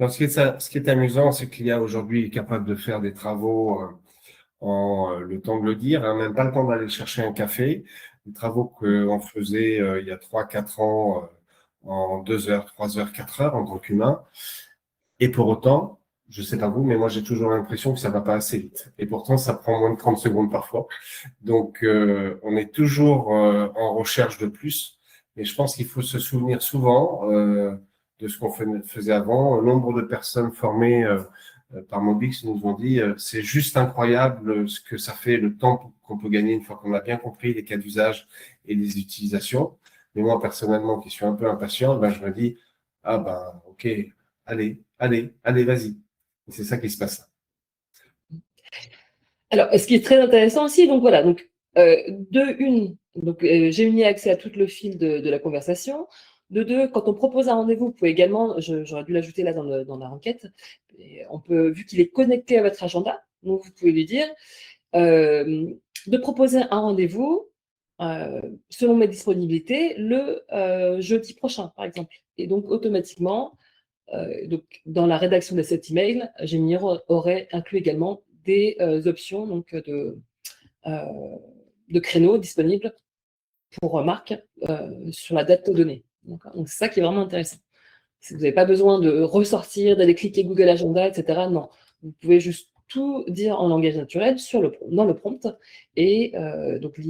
Alors, ce qui est amusant, c'est qu'il y a aujourd'hui capable de faire des travaux en le temps de le dire, même pas le temps d'aller chercher un café. Des travaux qu'on faisait il y a 3-4 ans en 2 heures, 3 heures, 4 heures en tant qu'humain. Et pour autant, je ne sais pas vous, mais moi j'ai toujours l'impression que ça ne va pas assez vite. Et pourtant, ça prend moins de 30 secondes parfois. Donc, on est toujours en recherche de plus. Mais je pense qu'il faut se souvenir souvent de ce qu'on faisait avant. Le nombre de personnes formées par Mobix nous ont dit c'est juste incroyable ce que ça fait, le temps qu'on peut gagner une fois qu'on a bien compris les cas d'usage et les utilisations. Mais moi, personnellement, qui suis un peu impatient, ben, je me dis ah ben ok, allez, vas-y. C'est ça qui se passe. Alors, ce qui est très intéressant aussi, donc voilà, donc Gemini a accès à tout le fil de la conversation. De deux, quand on propose un rendez-vous, vous pouvez également, j'aurais dû l'ajouter là dans la requête, on peut, vu qu'il est connecté à votre agenda, donc vous pouvez lui dire de proposer un rendez-vous selon mes disponibilités le jeudi prochain, par exemple. Et donc, automatiquement, donc, dans la rédaction de cet email, Gemini aurait inclus également des options donc, de créneaux disponibles pour Marc sur la date donnée. Donc, c'est ça qui est vraiment intéressant. Si vous n'avez pas besoin de ressortir, d'aller cliquer Google Agenda, etc. Non, vous pouvez juste tout dire en langage naturel dans le prompt et donc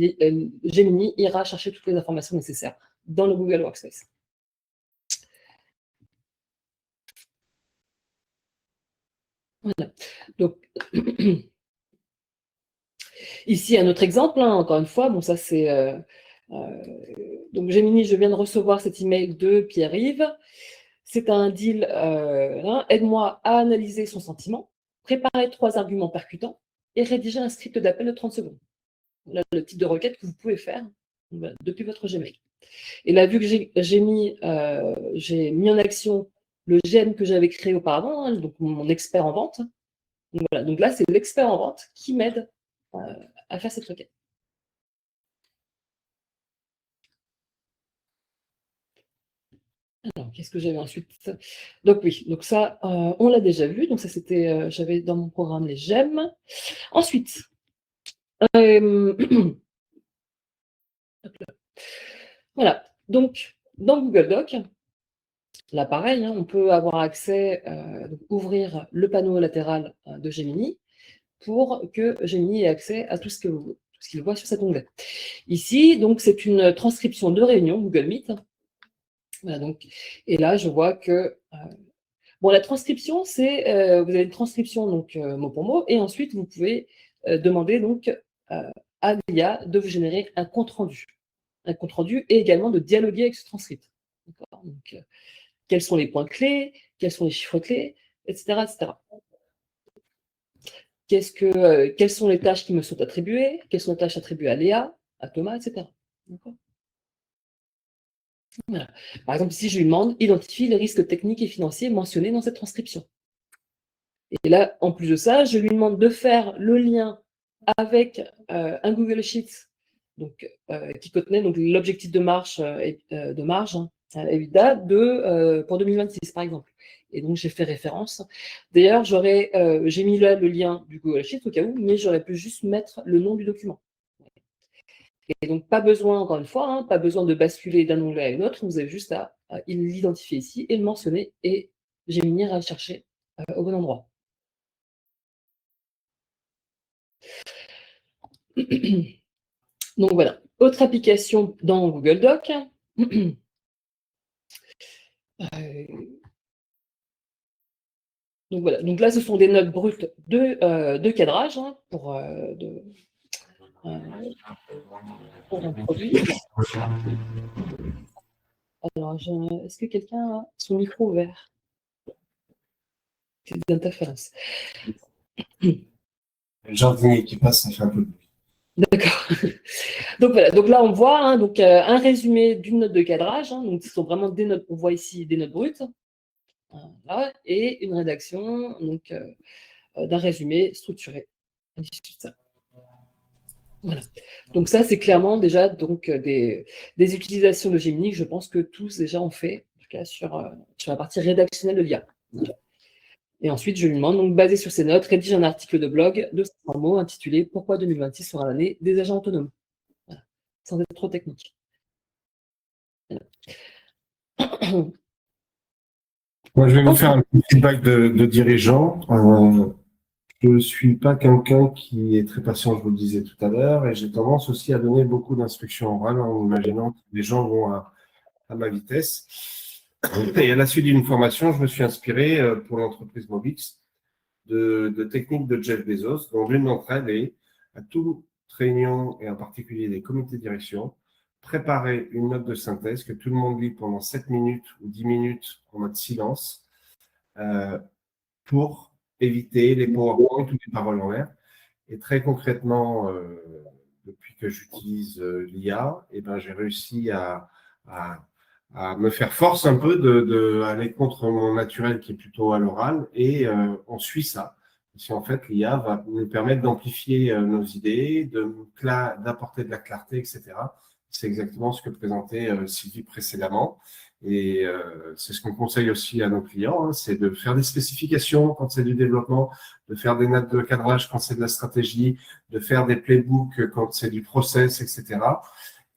Gemini ira chercher toutes les informations nécessaires dans le Google Workspace. Voilà. Donc, ici, un autre exemple, hein, encore une fois, bon, ça c'est. Donc, Gemini, je viens de recevoir cet email de Pierre-Yves. C'est un deal, aide-moi à analyser son sentiment, préparer 3 arguments percutants et rédiger un script d'appel de 30 secondes. Voilà le type de requête que vous pouvez faire depuis votre Gmail. Et là, vu que j'ai mis en action le GM que j'avais créé auparavant, hein, donc mon expert en vente. Donc, voilà. Donc là, c'est l'expert en vente qui m'aide à faire cette requête. Alors, qu'est-ce que j'avais ensuite? Donc oui, donc ça, on l'a déjà vu. Donc ça, c'était, j'avais dans mon programme les j'aime. Ensuite, voilà. Donc, dans Google Doc, là, pareil, hein, on peut avoir accès, ouvrir le panneau latéral de Gemini pour que Gemini ait accès à tout ce qu'il voit sur cet onglet. Ici, donc, c'est une transcription de réunion Google Meet. Voilà, donc, et là, je vois que bon, la transcription, c'est vous avez une transcription donc mot pour mot, et ensuite vous pouvez demander donc à l'IA de vous générer un compte rendu et également de dialoguer avec ce transcript. Donc, quels sont les points clés, quels sont les chiffres clés, etc., etc. Quelles sont les tâches qui me sont attribuées, quelles sont les tâches attribuées à Léa, à Thomas, etc. Voilà. Par exemple, ici, je lui demande identifie les risques techniques et financiers mentionnés dans cette transcription. Et là, en plus de ça, je lui demande de faire le lien avec un Google Sheets donc, qui contenait l'objectif de marge, EBITDA pour 2026, par exemple. Et donc, j'ai fait référence. D'ailleurs, j'ai mis là le lien du Google Sheets au cas où, mais j'aurais pu juste mettre le nom du document. Et donc, pas besoin, encore une fois, hein, pas besoin de basculer d'un onglet à un autre. Vous avez juste à l'identifier ici et le mentionner. Et Gemini ira le chercher au bon endroit. Donc voilà, autre application dans Google Doc. Donc voilà, donc là ce sont des notes brutes de cadrage hein, pour un produit. Alors, est-ce que quelqu'un a son micro ouvert? C'est des interférences. Le jardinier qui passe, ça fait un peu de bruit. D'accord. Donc voilà, donc là on voit hein, donc, un résumé d'une note de cadrage. Hein, donc ce sont vraiment des notes, on voit ici des notes brutes. Voilà, et une rédaction donc, d'un résumé structuré. Voilà. Donc ça, c'est clairement déjà donc, des utilisations de Gemini que je pense que tous déjà ont fait, en tout cas sur la partie rédactionnelle de l'IA. Et ensuite, je lui demande, donc basé sur ces notes, rédige un article de blog de 500 mots intitulé « Pourquoi 2026 sera l'année des agents autonomes ?» Voilà. Sans être trop technique. Voilà. Moi, je vais vous faire un petit feedback de dirigeant. Je ne suis pas quelqu'un qui est très patient, je vous le disais tout à l'heure, et j'ai tendance aussi à donner beaucoup d'instructions orales en imaginant que les gens vont à ma vitesse. Et à la suite d'une formation, je me suis inspiré pour l'entreprise Mobix de techniques de Jeff Bezos, dont l'une d'entre elles est à toute réunion, et en particulier des comités de direction, préparer une note de synthèse que tout le monde lit pendant 7 minutes ou 10 minutes en mode silence pour éviter les PowerPoint ou les paroles en l'air. Et très concrètement, depuis que j'utilise l'IA, eh ben, j'ai réussi à, à me faire force un peu aller contre mon naturel qui est plutôt à l'oral, et on suit ça. Parce qu'en fait, l'IA va nous permettre d'amplifier nos idées, d'apporter de la clarté, etc. C'est exactement ce que présentait Sylvie précédemment. Et c'est ce qu'on conseille aussi à nos clients, hein, c'est de faire des spécifications quand c'est du développement, de faire des notes de cadrage quand c'est de la stratégie, de faire des playbooks quand c'est du process, etc.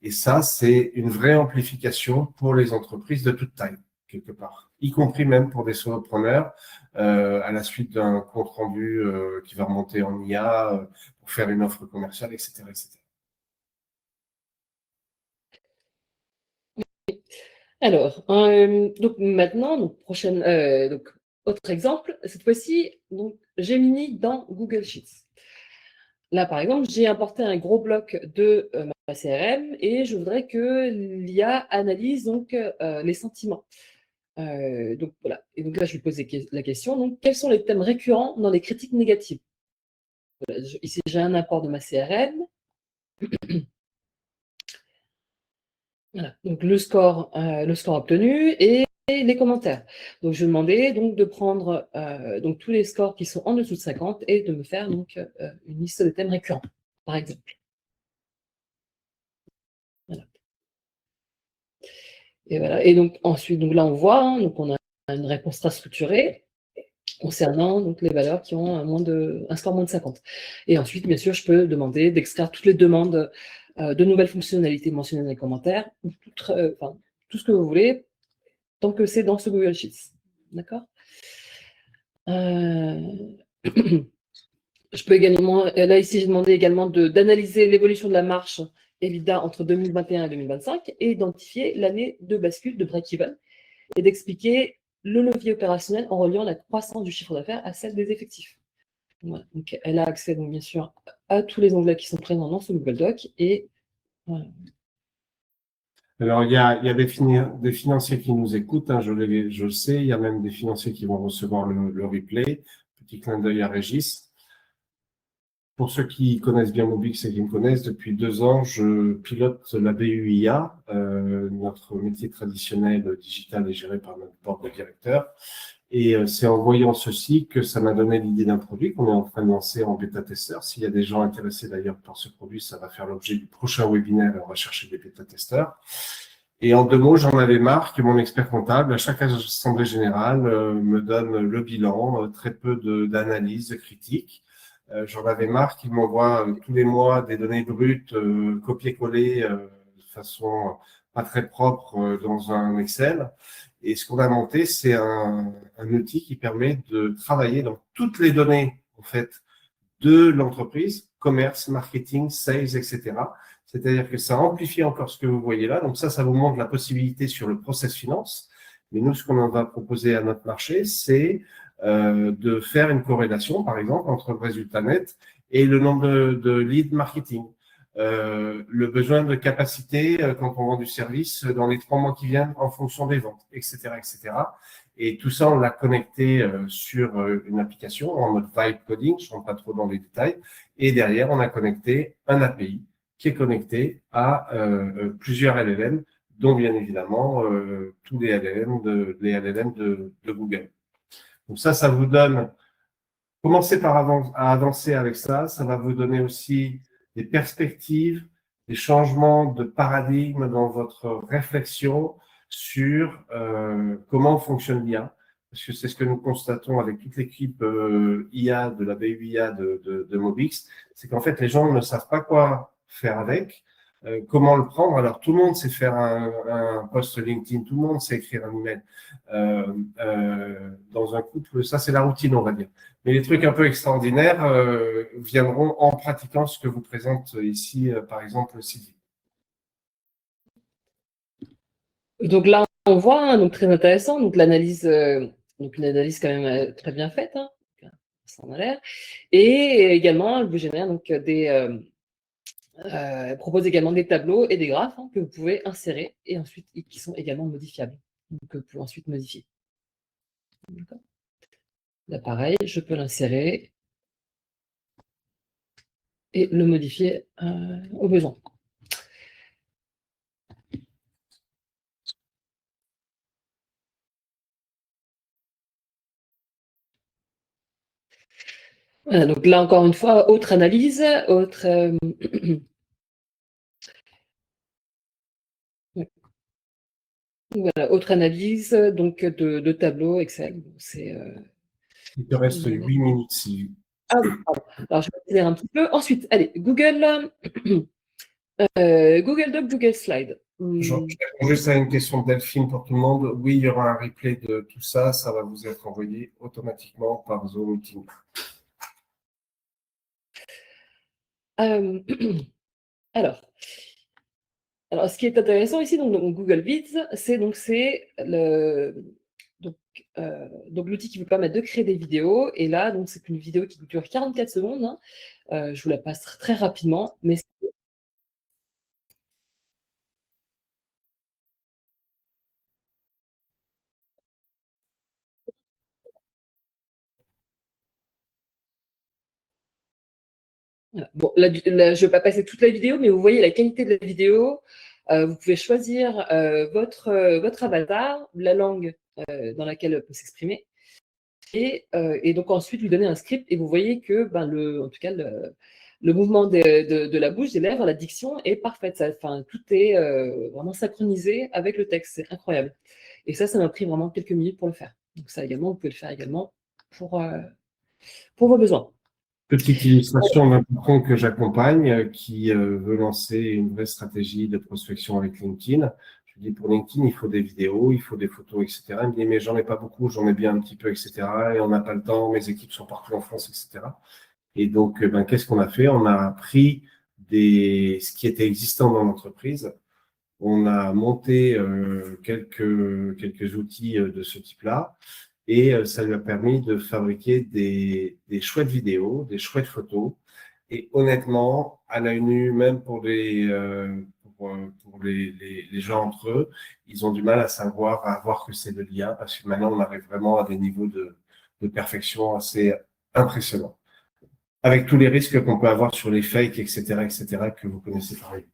Et ça, c'est une vraie amplification pour les entreprises de toute taille, quelque part, y compris même pour des solopreneurs, à la suite d'un compte rendu qui va remonter en IA pour faire une offre commerciale, etc., etc. Alors, donc maintenant, donc donc autre exemple, cette fois-ci, donc Gemini dans Google Sheets. Là, par exemple, j'ai importé un gros bloc de ma CRM et je voudrais que l'IA analyse donc les sentiments. Donc voilà. Et donc là, je lui pose la question. Donc, quels sont les thèmes récurrents dans les critiques négatives? Voilà, ici, j'ai un import de ma CRM. Voilà. Donc le score obtenu et les commentaires. Donc je demandais donc de prendre donc tous les scores qui sont en dessous de 50 et de me faire donc une liste de thèmes récurrents, par exemple. Voilà. Et voilà. Et donc ensuite, donc là on voit, hein, donc on a une réponse très structurée concernant donc les valeurs qui ont un score moins de 50. Et ensuite, bien sûr, je peux demander d'extraire toutes les demandes de nouvelles fonctionnalités mentionnées dans les commentaires, tout ce que vous voulez, tant que c'est dans ce Google Sheets. D'accord? Je peux également, là ici, j'ai demandé également d'analyser l'évolution de la marche EBITDA entre 2021 et 2025 et identifier l'année de bascule de break-even et d'expliquer le levier opérationnel en reliant la croissance du chiffre d'affaires à celle des effectifs. Voilà. Donc, elle a accès, donc, bien sûr, à tous les onglets qui sont présents dans ce Google Doc et voilà. Alors, il y a des financiers qui nous écoutent, hein, je le sais, il y a même des financiers qui vont recevoir le replay. Petit clin d'œil à Régis. Pour ceux qui connaissent bien Mobix et qui me connaissent, depuis 2 ans, je pilote la BUIA, notre métier traditionnel digital est géré par notre board de directeur. Et c'est en voyant ceci que ça m'a donné l'idée d'un produit qu'on est en train de lancer en bêta-testeur. S'il y a des gens intéressés d'ailleurs par ce produit, ça va faire l'objet du prochain webinaire. On va chercher des bêta-testeurs. Et en 2 mots, j'en avais marre que mon expert comptable, à chaque assemblée générale, me donne le bilan, très peu d'analyse, de critique. J'en avais marre qu'il m'envoie tous les mois des données brutes copier-coller de façon pas très propre dans un Excel. Et ce qu'on a monté, c'est un outil qui permet de travailler dans toutes les données en fait de l'entreprise, commerce, marketing, sales, etc. C'est-à-dire que ça amplifie encore ce que vous voyez là. Donc ça vous montre la possibilité sur le process finance. Mais nous, ce qu'on va proposer à notre marché, c'est de faire une corrélation, par exemple, entre le résultat net et le nombre de leads marketing. Le besoin de capacité quand on vend du service dans les 3 mois qui viennent en fonction des ventes, etc., etc. Et tout ça, on l'a connecté sur une application en mode vibe coding, je ne rentre pas trop dans les détails. Et derrière, on a connecté un API qui est connecté à plusieurs LLM, dont bien évidemment tous les LLM de Google. Donc ça vous donne, commencez par à avancer avec ça, ça va vous donner aussi des perspectives, des changements de paradigme dans votre réflexion sur comment fonctionne l'IA. Parce que c'est ce que nous constatons avec toute l'équipe IA de la BUIA de Mobix, c'est qu'en fait les gens ne savent pas quoi faire avec. Comment le prendre? Alors, tout le monde sait faire un post LinkedIn, tout le monde sait écrire un email. Dans un couple, ça, c'est la routine, on va dire. Mais les trucs un peu extraordinaires viendront en pratiquant ce que vous présente ici, par exemple, Sylvie. Donc là, on voit, hein, donc très intéressant, donc l'analyse, donc une analyse quand même très bien faite, hein, ça en a l'air. Et également, elle vous génère donc elle propose également des tableaux et des graphes, hein, que vous pouvez insérer et ensuite qui sont également modifiables, donc que vous pouvez ensuite modifier. Là, pareil, je peux l'insérer et le modifier au besoin. Voilà, donc là encore une fois, autre analyse, autre voilà, autre analyse donc de tableaux Excel. C'est Il te reste 8 minutes, Sylvie. ah oui, pardon. Alors je vais accélérer un petit peu. Ensuite, allez, Google Google Doc, Google Slide. Je réponds juste à une question de Delphine pour tout le monde. Oui, il y aura un replay de tout ça. Ça va vous être envoyé automatiquement par Zoom Meeting. Alors, ce qui est intéressant ici, donc Google Vids, c'est l'outil qui vous permet de créer des vidéos. Et là, donc c'est une vidéo qui dure 44 secondes, hein. Je vous la passe très rapidement, mais voilà. Bon, là, je ne vais pas passer toute la vidéo, mais vous voyez la qualité de la vidéo. Vous pouvez choisir votre avatar, la langue dans laquelle elle peut s'exprimer. Et donc ensuite lui donner un script et vous voyez que en tout cas le mouvement de la bouche, des lèvres, la diction est parfaite. Enfin, tout est vraiment synchronisé avec le texte, c'est incroyable. Et ça m'a pris vraiment quelques minutes pour le faire. Donc ça également, vous pouvez le faire également pour vos besoins. Petite illustration d'un patron que j'accompagne qui veut lancer une vraie stratégie de prospection avec LinkedIn. Je lui dis pour LinkedIn, il faut des vidéos, il faut des photos, etc. Il me dit mais j'en ai pas beaucoup, j'en ai bien un petit peu, etc. Et on n'a pas le temps, mes équipes sont partout en France, etc. Et donc, qu'est-ce qu'on a fait? On a pris ce qui était existant dans l'entreprise. On a monté quelques outils de ce type-là et ça lui a permis de fabriquer des chouettes vidéos, des chouettes photos. Et honnêtement, à l'œil nu, même pour les gens entre eux, ils ont du mal à voir que c'est de l'IA parce que maintenant, on arrive vraiment à des niveaux de perfection assez impressionnants. Avec tous les risques qu'on peut avoir sur les fakes, etc., que vous connaissez par exemple.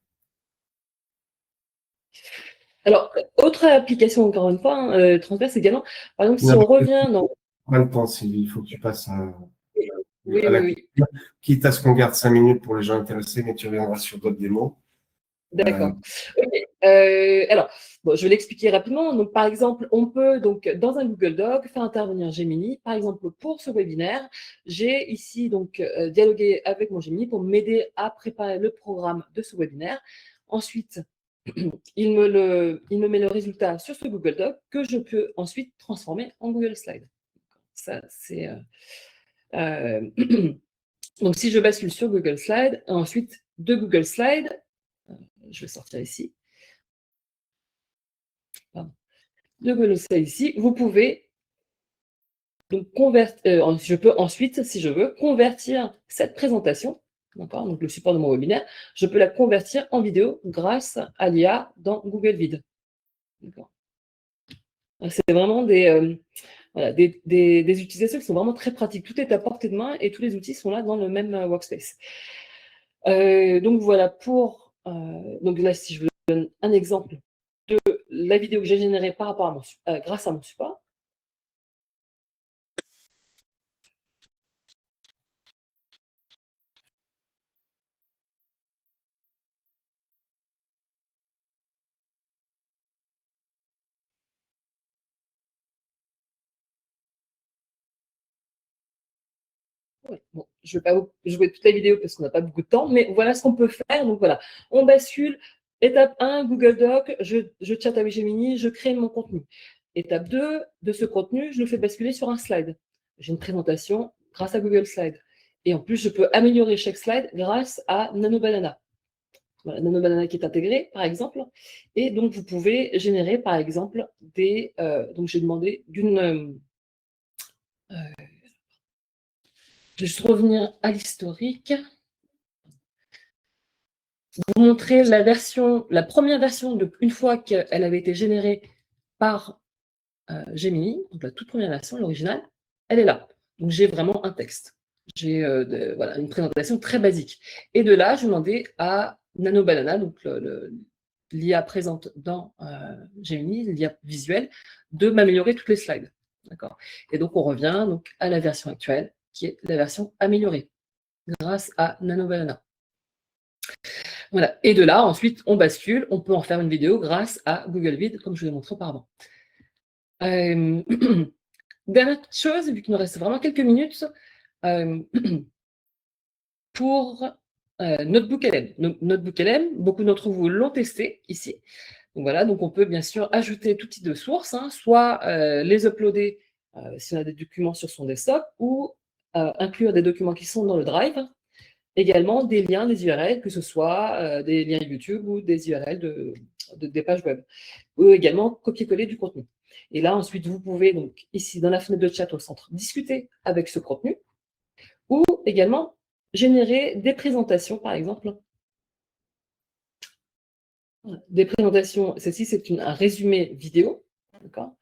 Alors, autre application, encore une fois, hein, transverse également. Par exemple, Tu si n'as on revient dans... pas le temps, Sylvie, il faut que tu passes Oui, à la oui. quitte à ce qu'on garde 5 minutes pour les gens intéressés, mais tu reviendras sur d'autres démos. D'accord. Ok. Alors, bon, je vais l'expliquer rapidement. Donc, par exemple, on peut, donc, dans un Google Doc, faire intervenir Gemini. Par exemple, pour ce webinaire, j'ai ici donc dialogué avec mon Gemini pour m'aider à préparer le programme de ce webinaire. Ensuite, il me met le résultat sur ce Google Doc que je peux ensuite transformer en Google Slide. Ça, c'est... donc, si je bascule sur Google Slide, ensuite de Google Slide, je vais sortir ici. Pardon. De Google Slide ici, vous pouvez donc convertir. Je peux ensuite, si je veux, convertir cette présentation, d'accord, donc le support de mon webinaire, je peux la convertir en vidéo grâce à l'IA dans Google Vid. C'est vraiment voilà, des utilisations qui sont vraiment très pratiques. Tout est à portée de main et tous les outils sont là dans le même workspace. Donc voilà pour. Donc là, si je vous donne un exemple de la vidéo que j'ai générée par rapport à grâce à mon support. Ouais, bon, je ne vais pas vous jouer toute la vidéo parce qu'on n'a pas beaucoup de temps, mais voilà ce qu'on peut faire. Donc voilà, on bascule. Étape 1, Google Doc, je chatte avec Gemini, je crée mon contenu. Étape 2, de ce contenu, je le fais basculer sur un slide. J'ai une présentation grâce à Google Slide. Et en plus, je peux améliorer chaque slide grâce à NanoBanana. Voilà, NanoBanana qui est intégré, par exemple. Et donc, vous pouvez générer, par exemple, des... donc, j'ai demandé d'une... je vais juste revenir à l'historique. Vous montrer la première version, une fois qu'elle avait été générée par Gemini, donc la toute première version, l'originale, elle est là. Donc, j'ai vraiment un texte. J'ai voilà, une présentation très basique. Et de là, je demandais à NanoBanana, donc l'IA présente dans Gemini, l'IA visuelle, de m'améliorer toutes les slides. D'accord. Et donc, on revient donc, à la version actuelle, qui est la version améliorée, grâce à NanoBanana. Voilà. Et de là, ensuite, on bascule, on peut en faire une vidéo grâce à Google Vid, comme je vous l'ai montré auparavant. Dernière chose, vu qu'il nous reste vraiment quelques minutes, pour NotebookLM. NotebookLM, beaucoup d'entre vous l'ont testé ici. Donc voilà, donc on peut bien sûr ajouter tout type de sources, hein, soit les uploader si on a des documents sur son desktop, ou inclure des documents qui sont dans le Drive. Également des liens, des URL, que ce soit des liens YouTube ou des URL des pages web. Ou également copier-coller du contenu. Et là, ensuite, vous pouvez, donc ici, dans la fenêtre de chat au centre, discuter avec ce contenu, ou également générer des présentations, par exemple. Des présentations, celle-ci, c'est un résumé vidéo. D'accord.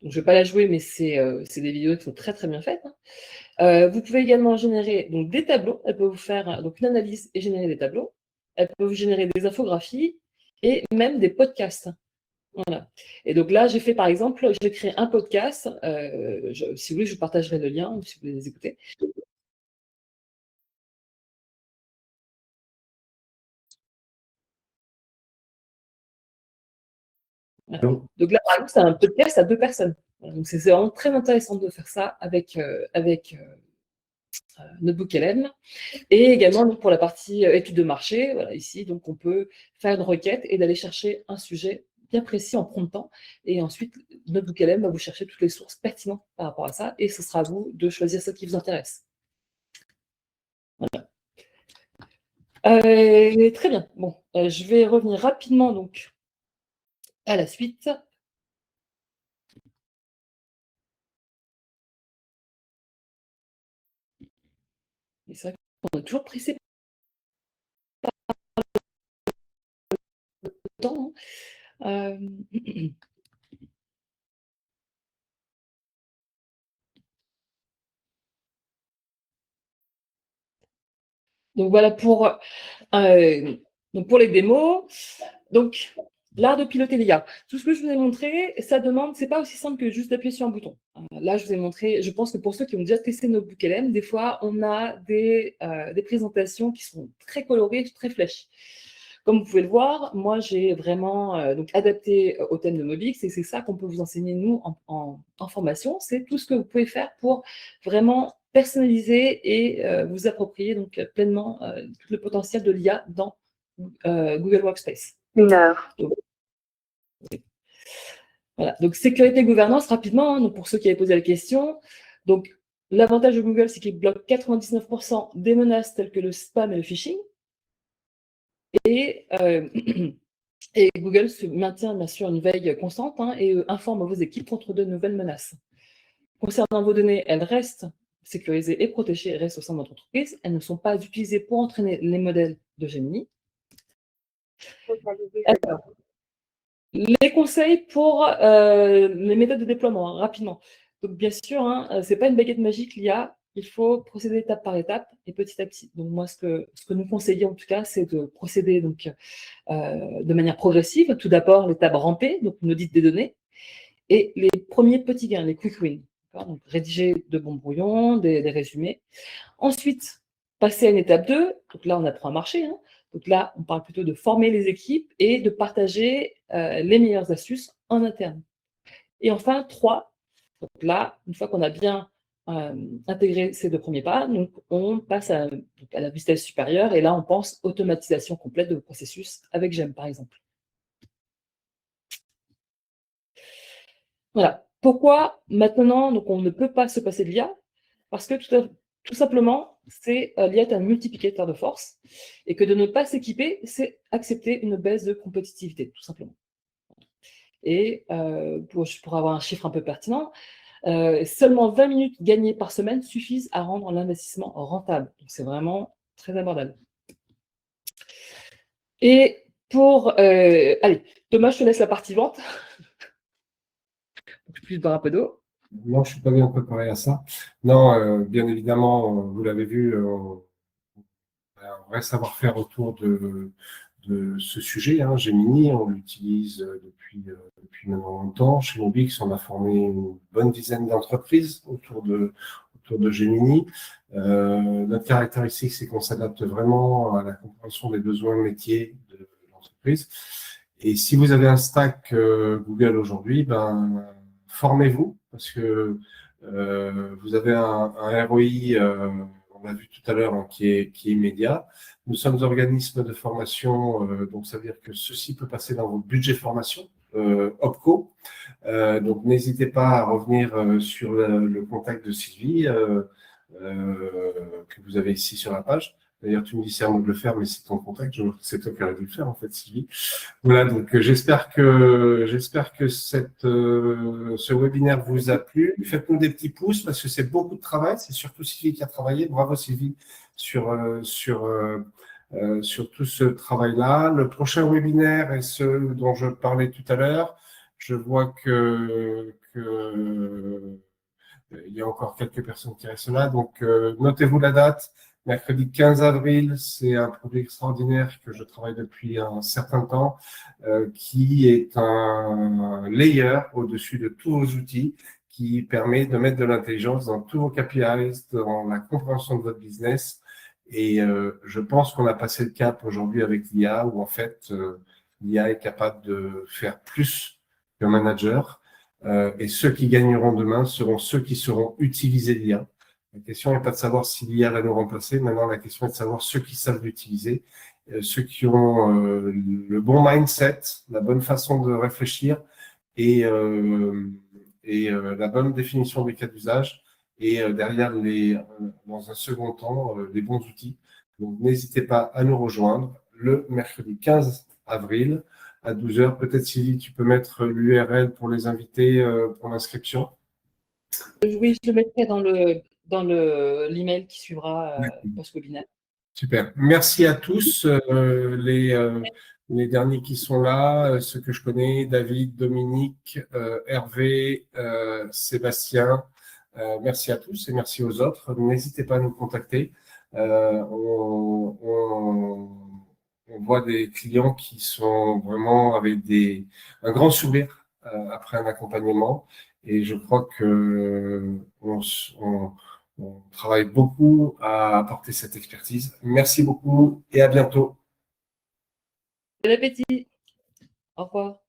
Donc, je ne vais pas la jouer, mais c'est des vidéos qui sont très, très bien faites. Vous pouvez également générer donc, des tableaux. Elle peut vous faire donc, une analyse et générer des tableaux. Elle peut vous générer des infographies et même des podcasts. Voilà. Et donc là, j'ai fait, par exemple, j'ai créé un podcast. Si vous voulez, je vous partagerai le lien, si vous voulez les écouter. Voilà. Donc là, par exemple, c'est un podcast à 2 personnes. Voilà. Donc c'est vraiment très intéressant de faire ça avec NotebookLM. Et également, donc, pour la partie étude de marché, voilà, ici, donc on peut faire une requête et d'aller chercher un sujet bien précis en promptant. Et ensuite, NotebookLM va vous chercher toutes les sources pertinentes par rapport à ça. Et ce sera à vous de choisir ce qui vous intéresse. Voilà. Très bien. Bon, je vais revenir rapidement donc à la suite. Et c'est vrai qu'on est toujours pressé par le temps. Hein. Donc voilà pour les démos. Donc, l'art de piloter l'IA. Tout ce que je vous ai montré, ça demande, c'est pas aussi simple que juste d'appuyer sur un bouton. Là, je vous ai montré, je pense que pour ceux qui ont déjà testé NotebookLM, des fois, on a des présentations qui sont très colorées, très flèches. Comme vous pouvez le voir, moi, j'ai vraiment donc adapté au thème de Mobix, et c'est ça qu'on peut vous enseigner, nous, en formation. C'est tout ce que vous pouvez faire pour vraiment personnaliser et vous approprier donc pleinement tout le potentiel de l'IA dans Google Workspace. 1 heure. Donc, voilà. Donc, sécurité et gouvernance, rapidement, hein, donc pour ceux qui avaient posé la question. Donc, l'avantage de Google, c'est qu'il bloque 99% des menaces telles que le spam et le phishing. Et, et Google se maintient bien sûr une veille constante hein, et informe vos équipes contre de nouvelles menaces. Concernant vos données, elles restent sécurisées et protégées, elles restent au sein de votre entreprise. Elles ne sont pas utilisées pour entraîner les modèles de Gemini. Alors, les conseils pour les méthodes de déploiement, hein, rapidement. Donc, bien sûr, hein, ce n'est pas une baguette magique, l'IA. Il faut procéder étape par étape et petit à petit. Donc, moi, ce que nous conseillons, en tout cas, c'est de procéder donc, de manière progressive. Tout d'abord, l'étape rampée, donc une audit des données. Et les premiers petits gains, les quick wins. Donc, rédiger de bons brouillons, des résumés. Ensuite, passer à une étape 2. Donc là, on apprend à marcher. Hein. Donc là, on parle plutôt de former les équipes et de partager les meilleures astuces en interne. Et enfin, 3. Donc là, une fois qu'on a bien intégrer ces 2 premiers pas, donc on passe à la vitesse supérieure et là, on pense automatisation complète de vos processus avec GEM, par exemple. Voilà. Pourquoi maintenant, donc on ne peut pas se passer de l'IA? Parce que tout simplement, l'IA est un multiplicateur de force et que de ne pas s'équiper, c'est accepter une baisse de compétitivité, tout simplement. Et pour avoir un chiffre un peu pertinent, seulement 20 minutes gagnées par semaine suffisent à rendre l'investissement rentable. Donc c'est vraiment très abordable. Et allez, Thomas, je te laisse la partie vente. Pour que je puisse boire un peu d'eau. Non, je ne suis pas bien préparé à ça. Non, bien évidemment, vous l'avez vu, on a un vrai savoir-faire autour de ce sujet. Gemini, on l'utilise depuis maintenant longtemps. Chez Mobix, on a formé une bonne dizaine d'entreprises autour de Gemini. Notre caractéristique, c'est qu'on s'adapte vraiment à la compréhension des besoins métiers de l'entreprise. Et si vous avez un stack Google aujourd'hui, formez-vous parce que vous avez un ROI, on l'a vu tout à l'heure, qui est immédiat. Nous sommes organismes de formation, donc ça veut dire que ceci peut passer dans vos budgets formation, OPCO. Donc n'hésitez pas à revenir sur le contact de Sylvie que vous avez ici sur la page. D'ailleurs, tu me dis c'est à moi de le faire, mais c'est ton contact. C'est toi qui aurais dû le faire, en fait, Sylvie. Voilà, donc j'espère que ce webinaire vous a plu. Faites-nous des petits pouces parce que c'est beaucoup de travail. C'est surtout Sylvie qui a travaillé. Bravo, Sylvie, sur tout ce travail-là. Le prochain webinaire est ce dont je parlais tout à l'heure. Je vois il y a encore quelques personnes qui restent là. Donc, notez-vous la date. Mercredi 15 avril, c'est un produit extraordinaire que je travaille depuis un certain temps, qui est un layer au-dessus de tous vos outils, qui permet de mettre de l'intelligence dans tous vos KPIs, dans la compréhension de votre business. Et je pense qu'on a passé le cap aujourd'hui avec l'IA, où en fait, l'IA est capable de faire plus qu'un manager. Et ceux qui gagneront demain seront ceux qui sauront utiliser l'IA. La question n'est pas de savoir si l'IA va nous remplacer. Maintenant, la question est de savoir ceux qui savent l'utiliser, ceux qui ont le bon mindset, la bonne façon de réfléchir et la bonne définition des cas d'usage. Et derrière, dans un second temps, les bons outils. Donc, n'hésitez pas à nous rejoindre le mercredi 15 avril à 12 h. Peut-être, Sylvie, tu peux mettre l'URL pour les invités pour l'inscription. Oui, je le mettrai dans l'email qui suivra post-webinaire. Super. Merci à tous, les derniers qui sont là, ceux que je connais, David, Dominique, Hervé, Sébastien. Merci à tous et merci aux autres. N'hésitez pas à nous contacter. On voit des clients qui sont vraiment avec un grand sourire après un accompagnement. Et je crois que on travaille beaucoup à apporter cette expertise. Merci beaucoup et à bientôt. Bon appétit. Au revoir.